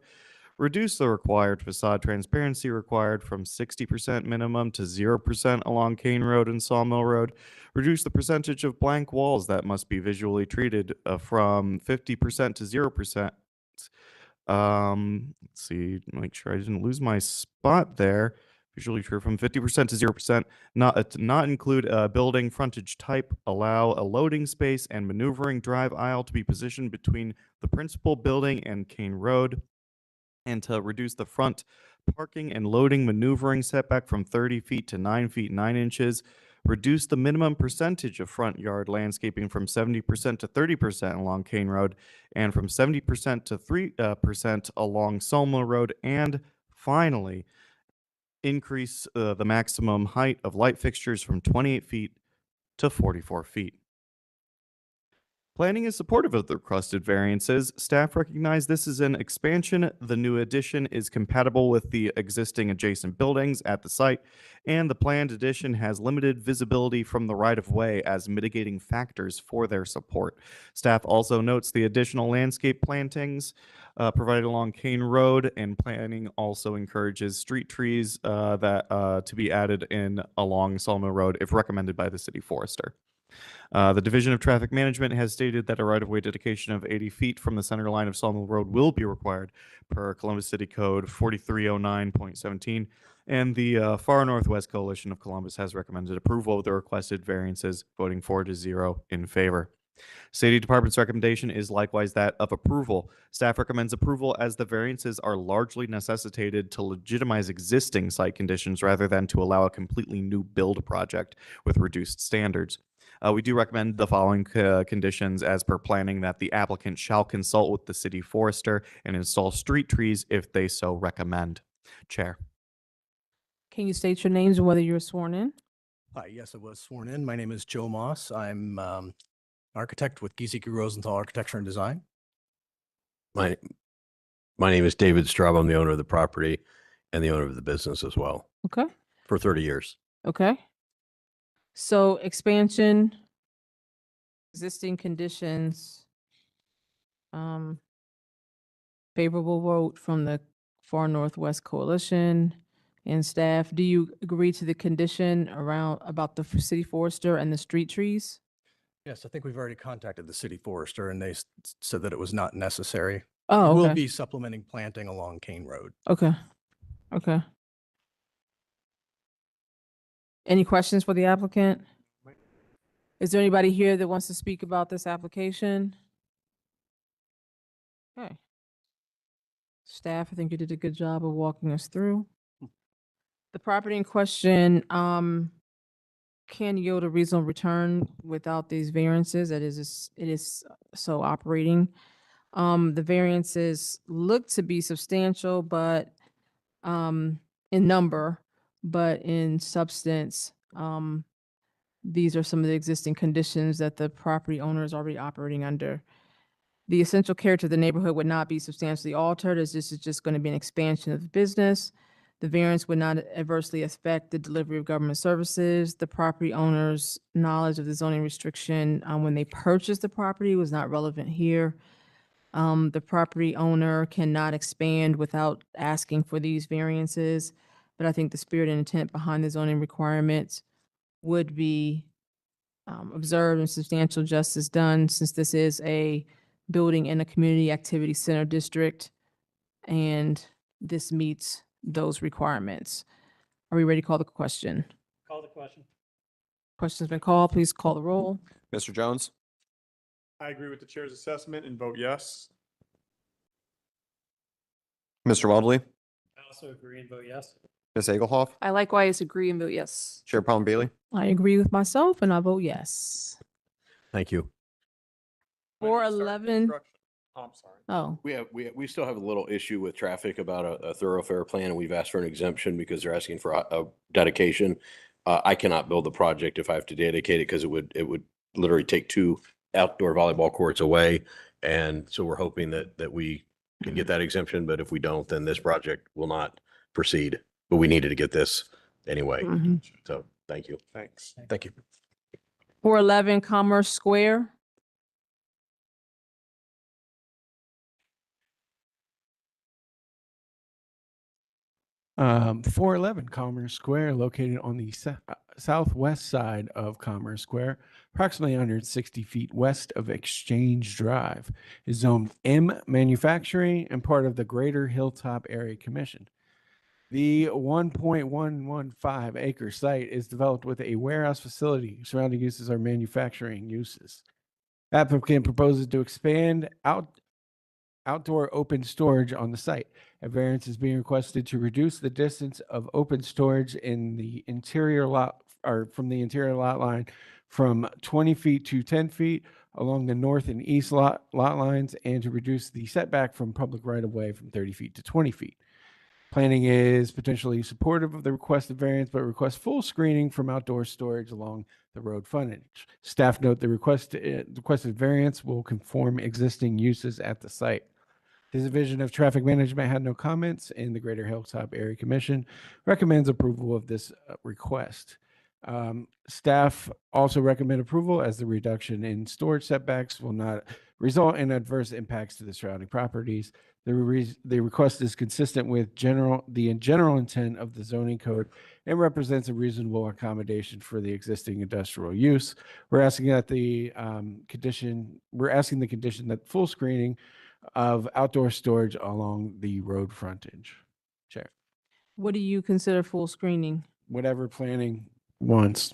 Reduce the required facade transparency required from 60% minimum to 0% along Kane Road and Sawmill Road. Reduce the percentage of blank walls that must be visually treated from 50% to 0%. Let's see, make sure I didn't lose my spot there. Visually true from 50% to 0%. Not include a building frontage type. Allow a loading space and maneuvering drive aisle to be positioned between the principal building and Kane Road, and to reduce the front parking and loading maneuvering setback from 30 feet to 9 feet 9 inches. Reduce the minimum percentage of front yard landscaping from 70% to 30% along Kane Road, and from 70% to 3% along Sawmill Road. And finally, increase the maximum height of light fixtures from 28 feet to 44 feet. Planning is supportive of the requested variances. Staff recognize this is an expansion. The new addition is compatible with the existing adjacent buildings at the site, and the planned addition has limited visibility from the right-of-way as mitigating factors for their support. Staff also notes the additional landscape plantings provided along Kane Road, and planning also encourages street trees to be added in along Sawmill Road if recommended by the city forester. The Division of Traffic Management has stated that a right-of-way dedication of 80 feet from the center line of Sawmill Road will be required per Columbus City Code 4309.17, and the Far Northwest Coalition of Columbus has recommended approval of the requested variances, voting 4-0 in favor. City Department's recommendation is likewise that of approval. Staff recommends approval as the variances are largely necessitated to legitimize existing site conditions rather than to allow a completely new build project with reduced standards. We do recommend the following conditions as per planning: that the applicant shall consult with the city forester and install street trees if they so recommend. Chair. Can you state your names and whether you're sworn in? Hi, yes, I was sworn in. My name is Joe Moss. I'm architect with Giesecke Rosenthal Architecture and Design. My name is David Straub. I'm the owner of the property and the owner of the business as well Okay. for 30 years. Okay. So expansion, existing conditions. Favorable vote from the Far Northwest Coalition and staff. Do you agree to the condition about the city forester and the street trees? Yes, I think we've already contacted the city forester and they said that it was not necessary. Oh, We'll okay. be supplementing planting along Kane Road. Okay. Okay. Any questions for the applicant? Is there anybody here that wants to speak about this application? Okay. Staff, I think you did a good job of walking us through. The property in question, can yield a reasonable return without these variances. It is so operating. The variances look to be substantial, but in number, but in substance, these are some of the existing conditions that the property owner is already operating under. The essential character of the neighborhood would not be substantially altered, as this is just going to be an expansion of the business. The variance would not adversely affect the delivery of government services. The property owner's knowledge of the zoning restriction when they purchased the property was not relevant here. The property owner cannot expand without asking for these variances, but I think the spirit and intent behind the zoning requirements would be observed and substantial justice done, since this is a building in a community activity center district, and this meets those requirements. Are we ready to call the question? Call the question. Question's been called. Please call the roll. Mr. Jones, I agree with the chair's assessment and vote yes. Mr. Weldley, I also agree and vote yes. Ms. Egelhoff, I likewise agree and vote yes. Chair Palm Bailey. I agree with myself and I vote yes. Thank you. 411. Oh, I'm sorry. Oh, We still have a little issue with traffic about a thoroughfare plan, and we've asked for an exemption because they're asking for a dedication. I cannot build the project if I have to dedicate it because it would literally take 2 outdoor volleyball courts away. And so we're hoping that we can get that exemption, but if we don't, then this project will not proceed. But we needed to get this anyway. So thank you. Thanks. Thank you. 411 Commerce Square. Um, 411 Commerce Square, located on the southwest side of Commerce Square, approximately 160 feet west of Exchange Drive, is zoned M Manufacturing and part of the Greater Hilltop Area Commission. The 1.115 acre site is developed with a warehouse facility. Surrounding uses are manufacturing uses. Applicant proposes to expand outdoor open storage on the site. A variance is being requested to reduce the distance of open storage in the interior lot, or from the interior lot line, from 20 feet to 10 feet along the north and east lot lines, and to reduce the setback from public right of way from 30 feet to 20 feet. Planning is potentially supportive of the requested variance, but requests full screening from outdoor storage along the road frontage. Staff note the requested variance will conform existing uses at the site. The Division of Traffic Management had no comments, and the Greater Hilltop Area Commission recommends approval of this request. Staff also recommend approval, as the reduction in storage setbacks will not result in adverse impacts to the surrounding properties. The request is consistent with the general intent of the zoning code and represents a reasonable accommodation for the existing industrial use. We're asking the condition that full screening of outdoor storage along the road frontage. Chair, What do you consider full screening? whatever planning wants.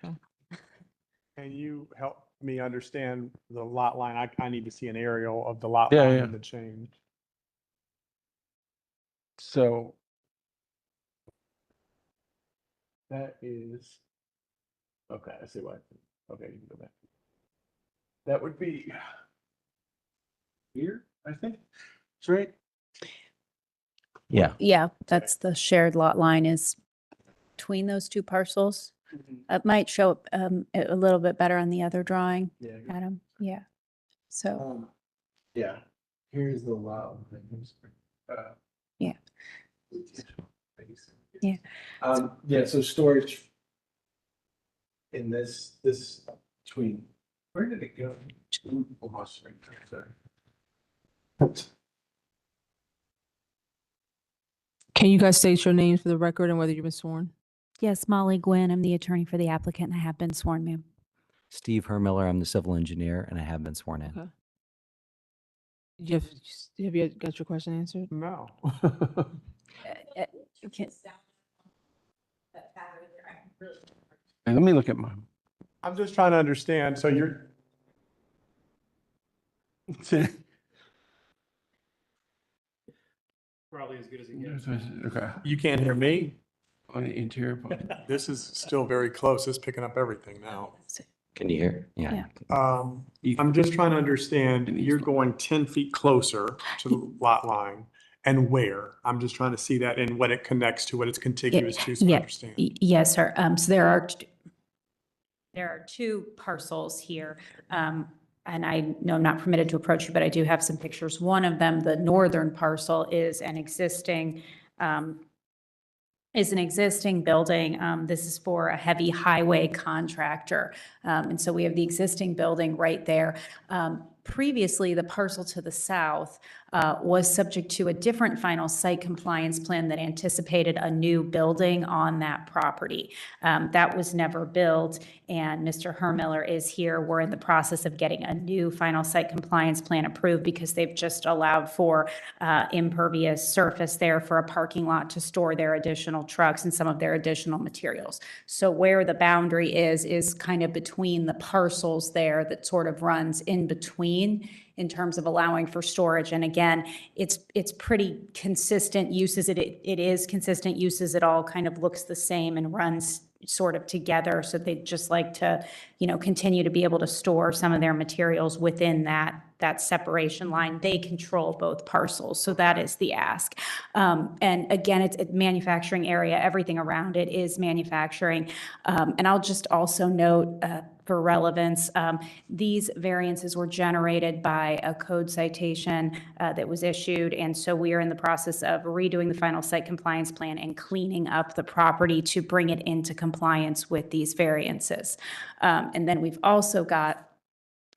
Can you help me understand the lot line? I need to see an aerial of the lot Yeah, line yeah. and the change. So that is, okay, I see why. Okay, you can go back. That would be here, I think. That's right. Yeah. Yeah, that's the shared lot line is between those 2 parcels. It might show up a little bit better on the other drawing, Yeah. Adam. Yeah. So, Yeah, here's the lot. yeah. Yeah. Yeah, so storage in this between, where did it go? Almost right there, sorry. Can you guys state your names for the record and whether you've been sworn? Yes, Molly Gwynn. I'm the attorney for the applicant and I have been sworn, ma'am. Steve Hermiller, I'm the civil engineer, and I have been sworn in. Okay. Have you got your question answered? No. Okay. And let me look at mine. I'm just trying to understand. So you're, Probably as good as it gets. Okay. you can't hear me? On the interior part. This is still very close. It's picking up everything now. Can you hear? Yeah. I'm just trying to understand, you're going 10 feet closer to the lot line and where? I'm just trying to see that and what it connects to, what it's contiguous to, so I understand. Yes, sir. So there are two parcels here. And I know I'm not permitted to approach you, but I do have some pictures. One of them, the northern parcel, is an existing building. This is for a heavy highway contractor. And so we have the existing building right there. Previously, the parcel to the south was subject to a different final site compliance plan that anticipated a new building on that property. That was never built, and Mr. Hermiller is here. We're in the process of getting a new final site compliance plan approved because they've just allowed for impervious surface there for a parking lot to store their additional trucks and some of their additional materials. So where the boundary is kind of between the parcels there that sort of runs in between in terms of allowing for storage. And again, it's pretty consistent uses. It is consistent uses. It all kind of looks the same and runs sort of together. So they'd just like to, continue to be able to store some of their materials within that separation line. They control both parcels. So that is the ask. And again, it's a manufacturing area. Everything around it is manufacturing. And I'll just also note, for relevance, these variances were generated by a code citation that was issued. And so we are in the process of redoing the final site compliance plan and cleaning up the property to bring it into compliance with these variances. And then we've also got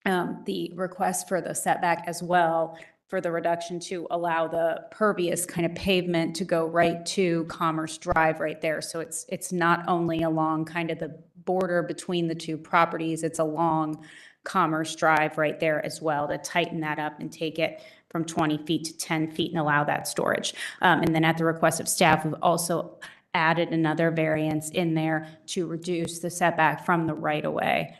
the request for the setback as well for the reduction to allow the pervious kind of pavement to go right to Commerce Drive right there. So it's not only along kind of the border between the two properties, it's along Commerce Drive right there as well to tighten that up and take it from 20 feet to 10 feet and allow that storage. And then at the request of staff, we've also added another variance in there to reduce the setback from the right-of-way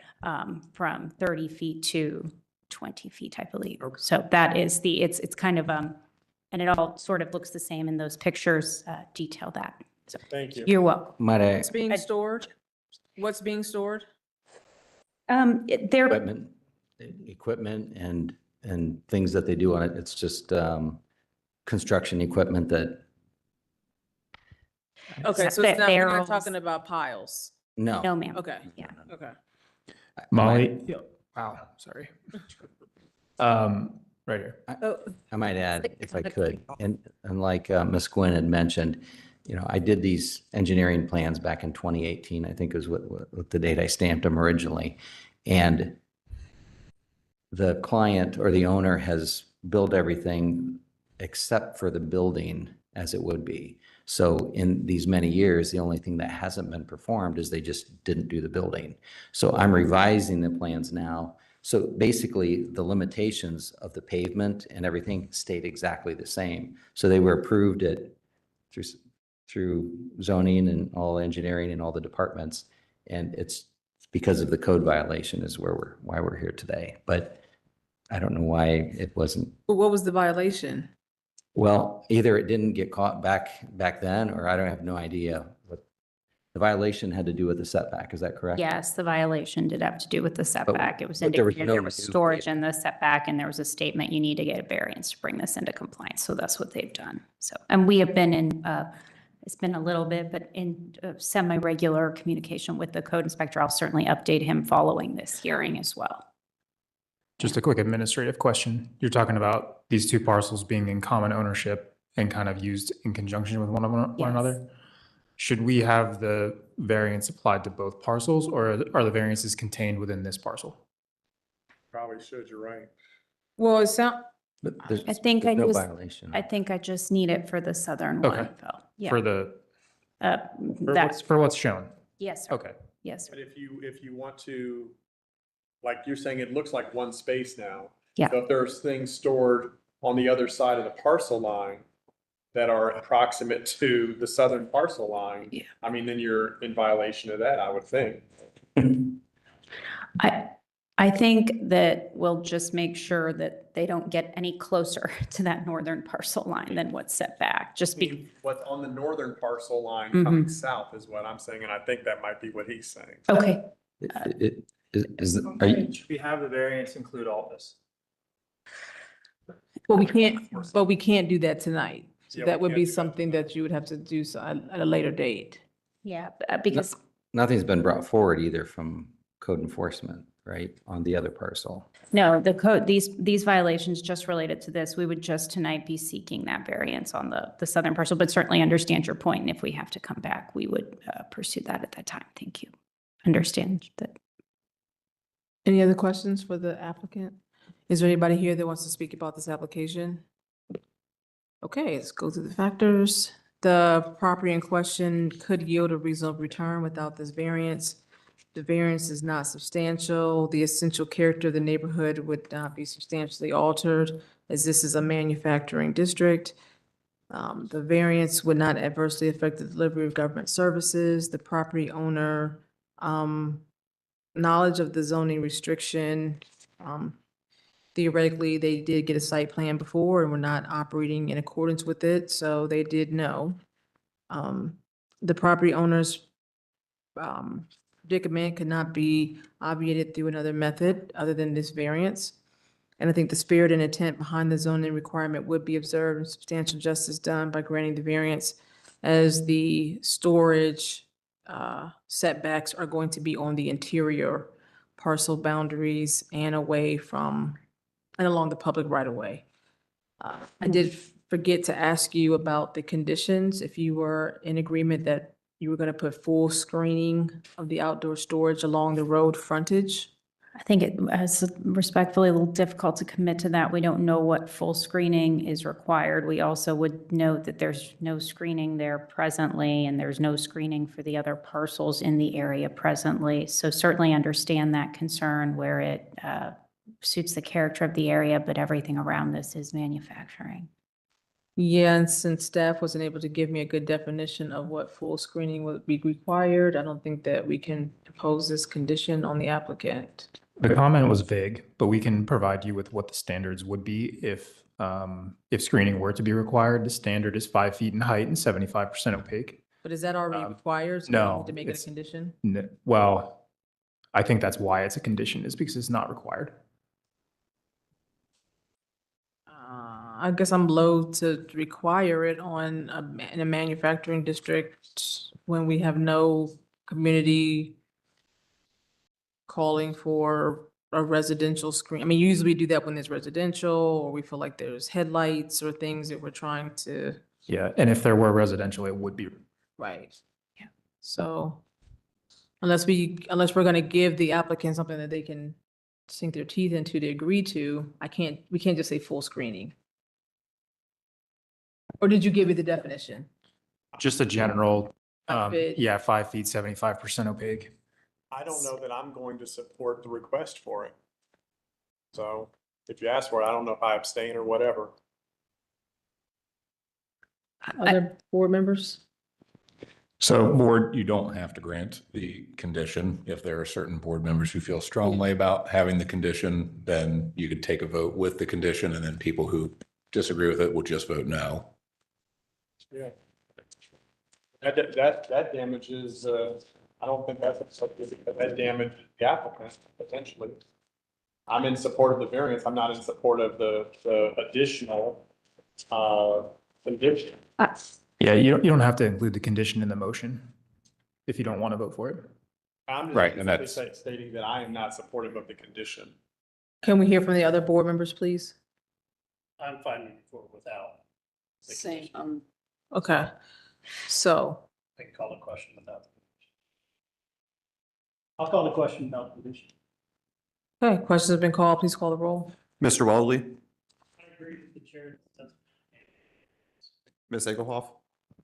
from 30 feet to 20 feet, I believe. Okay. So that is it's kind of, and it all sort of looks the same in those pictures, detail that. So thank you. You're welcome. Might I? What's being stored? What's being stored? There. Equipment and things that they do on it. It's just construction equipment that. Okay, so it's not, we're not talking about piles. No. No, ma'am. Okay. Yeah. Okay. Molly, wow, sorry. Right here. I might add, if I could, and like Ms. Gwynn had mentioned, I did these engineering plans back in 2018, I think is what the date I stamped them originally. And the client or the owner has built everything except for the building as it would be. So in these many years, the only thing that hasn't been performed is they just didn't do the building. So I'm revising the plans now. So basically the limitations of the pavement and everything stayed exactly the same. So they were approved through zoning and all engineering and all the departments. And it's because of the code violation is why we're here today. But I don't know why it wasn't. But what was the violation? Well, either it didn't get caught back then, or I don't have no idea what the violation had to do with the setback. Is that correct? Yes, the violation did have to do with the setback. It was but there was indicated no there was storage in the setback, and there was a statement, you need to get a variance to bring this into compliance. So that's what they've done. So, and we have been in, it's been a little bit, but in semi-regular communication with the code inspector. I'll certainly update him following this hearing as well. Just a quick administrative question. You're talking about these two parcels being in common ownership and kind of used in conjunction with one another. Should we have the variance applied to both parcels, or are the variances contained within this parcel? Probably should, you're right. Well, But there's, I think there's I no just, violation. I think I just need it for the southern Okay. one, Phil. Yeah. For the, Uh, for that, what's, for what's shown. yes, sir. Okay. Yes, sir. But if you want to, like you're saying, it looks like one space now. Yeah. So if there's things stored on the other side of the parcel line that are approximate to the southern parcel line, Yeah. I mean, then you're in violation of that, I would think. I think that we'll just make sure that they don't get any closer to that northern parcel line than what's set back, just be, What's on the northern parcel line Mhm. coming south is what I'm saying, and I think that might be what he's saying. okay. Are you, We have the variance include all this. Well, we can't do that tonight. So Yeah, that we would can't be do that something that you would have to do at a later date. Yeah, because nothing's been brought forward either from code enforcement, right, on the other parcel? no, the code, these violations just related to this, we would just tonight be seeking that variance on the southern parcel, but certainly understand your point. And if we have to come back, we would pursue that at that time. Thank you. Understand that. Any other questions for the applicant? Is there anybody here that wants to speak about this application? Okay, let's go through the factors. The property in question could yield a reasonable return without this variance. The variance is not substantial. The essential character of the neighborhood would not be substantially altered, as this is a manufacturing district. The variance would not adversely affect the delivery of government services. The property owner, knowledge of the zoning restriction, theoretically, they did get a site plan before and were not operating in accordance with it, so they did know. The property owner's predicament could not be obviated through another method other than this variance. And I think the spirit and intent behind the zoning requirement would be observed and substantial justice done by granting the variance, as the storage setbacks are going to be on the interior parcel boundaries and away from and along the public right of way. I did forget to ask you about the conditions, if you were in agreement that you were going to put full screening of the outdoor storage along the road frontage. I think it is respectfully a little difficult to commit to that. We don't know what full screening is required. We also would note that there's no screening there presently, and there's no screening for the other parcels in the area presently. So certainly understand that concern where it suits the character of the area, but everything around this is manufacturing. Yeah, and since staff wasn't able to give me a good definition of what full screening would be required, I don't think that we can impose this condition on the applicant. The comment was vague, but we can provide you with what the standards would be if screening were to be required. The standard is 5 feet in height and 75% opaque. But is that already required? So we no, need to make it a condition? Well, I think that's why it's a condition, is because it's not required. I guess I'm loath to require it on in a manufacturing district when we have no community calling for a residential screen. I mean, usually we do that when there's residential, or we feel like there's headlights or things that we're trying to. Yeah, and if there were residential, it would be. Right. Yeah. So unless we're gonna give the applicant something that they can sink their teeth into to agree to, we can't just say full screening. Or did you give me the definition? Just a general, 5 feet. yeah, 5 feet, 75% opaque. I don't know that I'm going to support the request for it. So if you ask for it, I don't know if I abstain or whatever. Other board members? So board, you don't have to grant the condition. If there are certain board members who feel strongly about having the condition, then you could take a vote with the condition, and then people who disagree with it will just vote no. Yeah. That damages, I don't think that's something that damages the applicant potentially. I'm in support of the variance. I'm not in support of the additional condition. Yeah, you don't have to include the condition in the motion if you don't want to vote for it. I'm just Right, and basically stating that I am not supportive of the condition. Can we hear from the other board members, please? I'm fine moving forward without. Same. Okay, so. I can call the question without. I'll call the question without the condition. Okay, questions have been called. Please call the roll. Mr. Waldley, I agree. Ms. Egelhoff,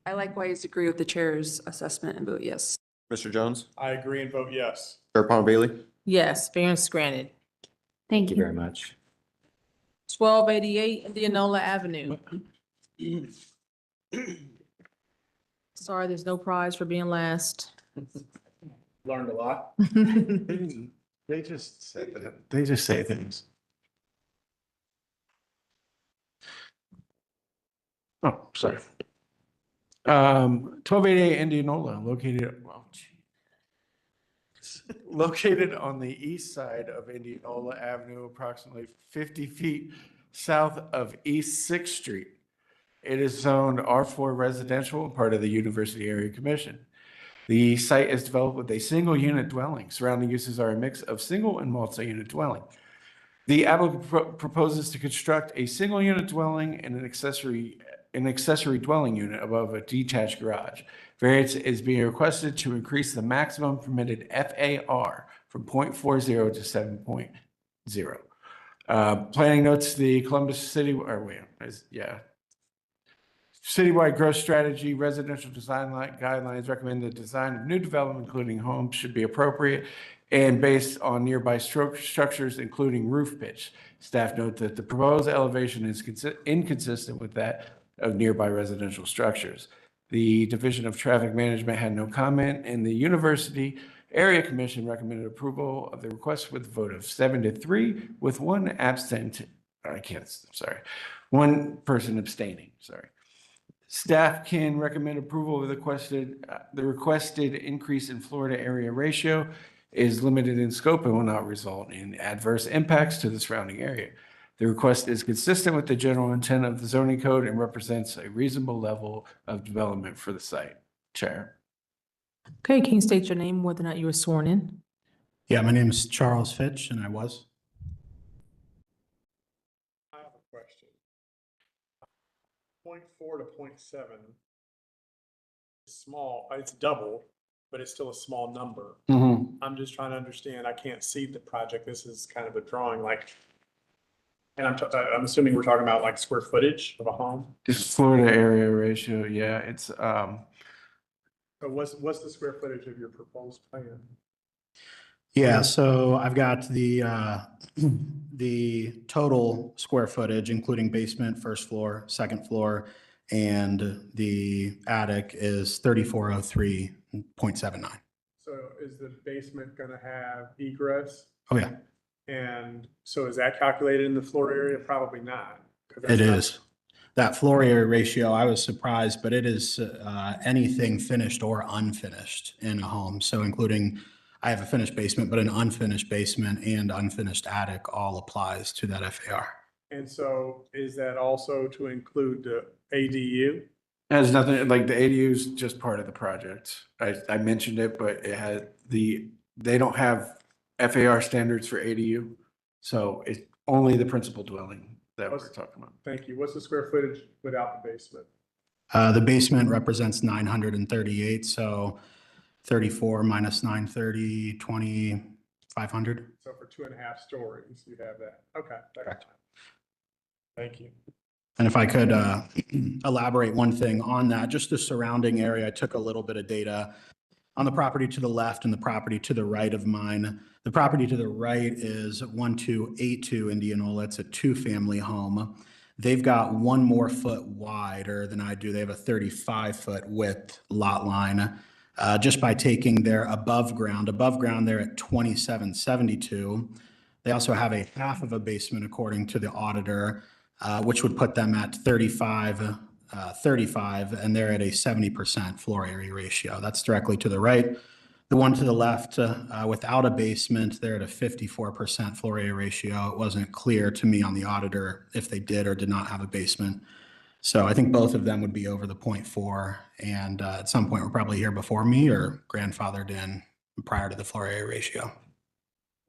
I likewise agree with the chair's assessment and vote yes. Mr. Jones, I agree and vote yes. Chair Palmer Bailey. Yes, variance granted. Thank Thank you very much. 1288 Indianola Avenue. Sorry, there's no prize for being last. Learned a lot. They just say that. They just say things. Oh, sorry. 1288 Indianola, located on the east side of Indianola Avenue, approximately 50 feet south of East 6th Street. It is zoned R4 residential and part of the University Area Commission. The site is developed with a single unit dwelling. Surrounding uses are a mix of single and multi-unit dwelling. The applicant proposes to construct a single unit dwelling and an accessory dwelling unit above a detached garage. Variance is being requested to increase the maximum permitted FAR from 0.40 to 7.0. Planning notes the Columbus City, Citywide growth strategy, residential design guidelines recommend the design of new development, including homes, should be appropriate and based on nearby structures, including roof pitch. Staff note that the proposed elevation is inconsistent with that of nearby residential structures. The Division of Traffic Management had no comment, and the University Area Commission recommended approval of the request with a vote of 7-3, with one person abstaining, sorry. Staff can recommend approval of the requested increase in Florida area ratio is limited in scope and will not result in adverse impacts to the surrounding area. The request is consistent with the general intent of the zoning code and represents a reasonable level of development for the site. Chair. Okay, can you state your name, whether or not you were sworn in? Yeah, my name is Charles Fitch, and I was. I have a question. 0.4 to 0.7 is small, it's double, but it's still a small number. I'm just trying to understand, I can't see the project. This is kind of a drawing, like, and I'm assuming we're talking about like square footage of a home. It's Florida area ratio, yeah, it's, So what's the square footage of your proposed plan? Yeah, so I've got the total square footage, including basement, first floor, second floor, and the attic is 3403.79. So is the basement gonna have egress? Oh, yeah, And so is that calculated in the floor area? Probably not. 'Cause it that's not- is. That floor area ratio, I was surprised, but it is anything finished or unfinished in a home. So including, I have a finished basement, but an unfinished basement and unfinished attic all applies to that FAR. And so is that also to include the ADU? has nothing, like the ADU is just part of the project. I mentioned it, but it had they don't have FAR standards for ADU. So it's only the principal dwelling that we're talking about. Thank you. What's the square footage without the basement? The basement represents 938, so 34 minus 930, 2,500. So for 2.5 stories, you have that. Okay. Correct. Thank you. And if I could elaborate one thing on that, just the surrounding area, I took a little bit of data on the property to the left and the property to the right of mine. The property to the right is 1282 Indianola. It's a 2-family home. They've got one more foot wider than I do. They have a 35-foot width lot line. Just by taking their above ground, they're at 2772. They also have a half of a basement according to the auditor, which would put them at 35, and they're at a 70% floor area ratio. That's directly to the right. The one to the left, without a basement, they're at a 54% floor area ratio. It wasn't clear to me on the auditor if they did or did not have a basement. So I think both of them would be over the 0.4, and at some point were probably here before me or grandfathered in prior to the floor area ratio.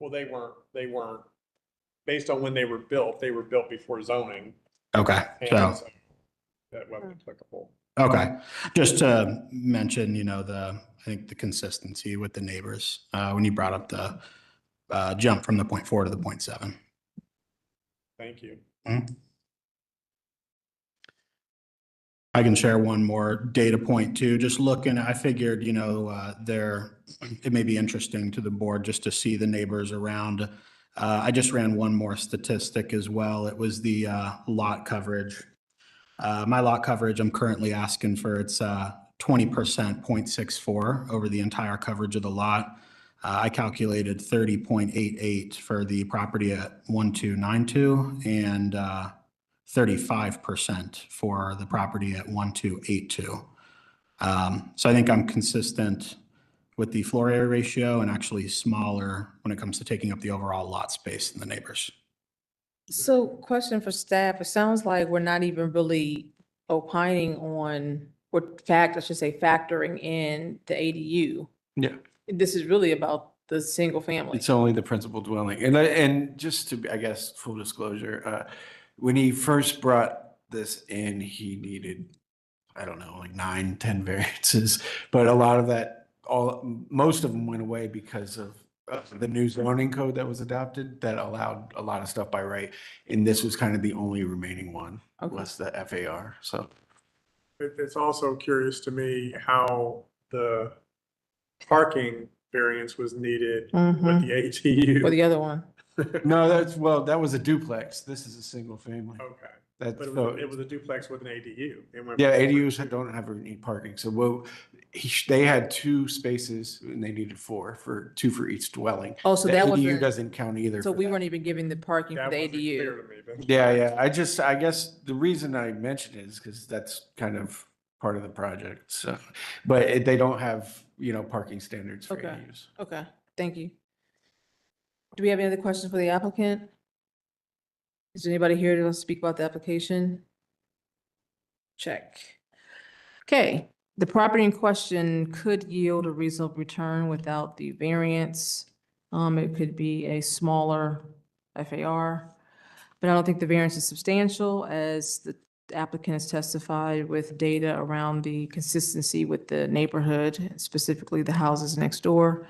Well, they weren't, based on when they were built before zoning. Okay, And so that wasn't applicable. okay, just to mention, I think the consistency with the neighbors when you brought up the jump from the 0.4 to the 0.7. Thank you. Mhm. I can share one more data point too. Just looking, I figured, it may be interesting to the board just to see the neighbors around. I just ran one more statistic as well. It was the lot coverage. My lot coverage, I'm currently asking for it's 20%, 0.64 over the entire coverage of the lot. I calculated 30.88 for the property at 1292 and 35% for the property at 1282. So I think I'm consistent with the floor area ratio and actually smaller when it comes to taking up the overall lot space than the neighbors. So question for staff, it sounds like we're not even really opining on, I should say factoring in the ADU. Yeah. This is really about the single family. It's only the principal dwelling. And just to, I guess, full disclosure, when he first brought this in, he needed, I don't know, like 9, 10 variances. But a lot of that, most of them went away because of the new zoning code that was adopted that allowed a lot of stuff by right. And this was kind of the only remaining one, was the FAR, so. It's also curious to me how the parking variance was needed with the ATU. For the other one. No, that was a duplex. This is a single family. Okay. That's, But it was a duplex with an ADU. It went yeah, from ADUs don't have any parking. So they had 2 spaces and they needed 2 for each dwelling. Oh, so The that ADU wasn't- doesn't count either. So for we that. weren't even giving the parking for That the wasn't clear ADU. to me, but- Yeah. I guess the reason I mentioned it is because that's kind of part of the project. So, but they don't have, parking standards for Okay. ADUs. Okay, thank you. Do we have any other questions for the applicant? Is there anybody here to speak about the application? Check. Okay, the property in question could yield a reasonable return without the variance. It could be a smaller FAR, but I don't think the variance is substantial, as the applicant has testified with data around the consistency with the neighborhood, specifically the houses next door.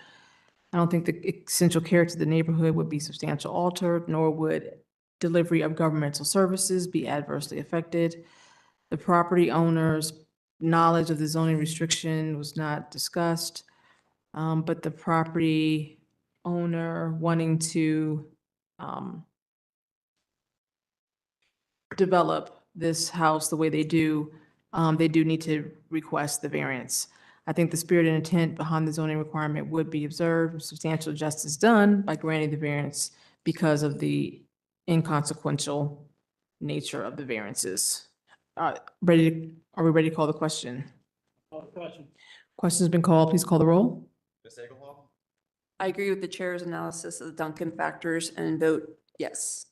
I don't think the essential character of the neighborhood would be substantially altered, nor would delivery of governmental services be adversely affected. The property owner's knowledge of the zoning restriction was not discussed, but the property owner wanting to develop this house the way they do need to request the variance. I think the spirit and intent behind the zoning requirement would be observed, substantial justice done by granting the variance because of the inconsequential nature of the variances. Are we ready to call the question? Question's been called. Please call the roll. Ms. Egelhoff? I agree with the chair's analysis of the Duncan factors and vote yes.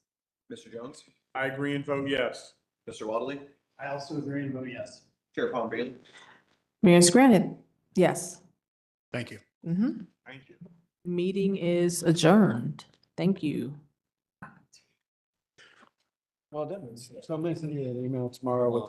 Mr. Jones? I agree and vote yes. Mr. Waddley? I also agree and vote yes. Chair Pompey? Variance granted. Yes. Thank you. Thank you. Meeting is adjourned. Thank you. Well done. So I'm going to send you an email tomorrow with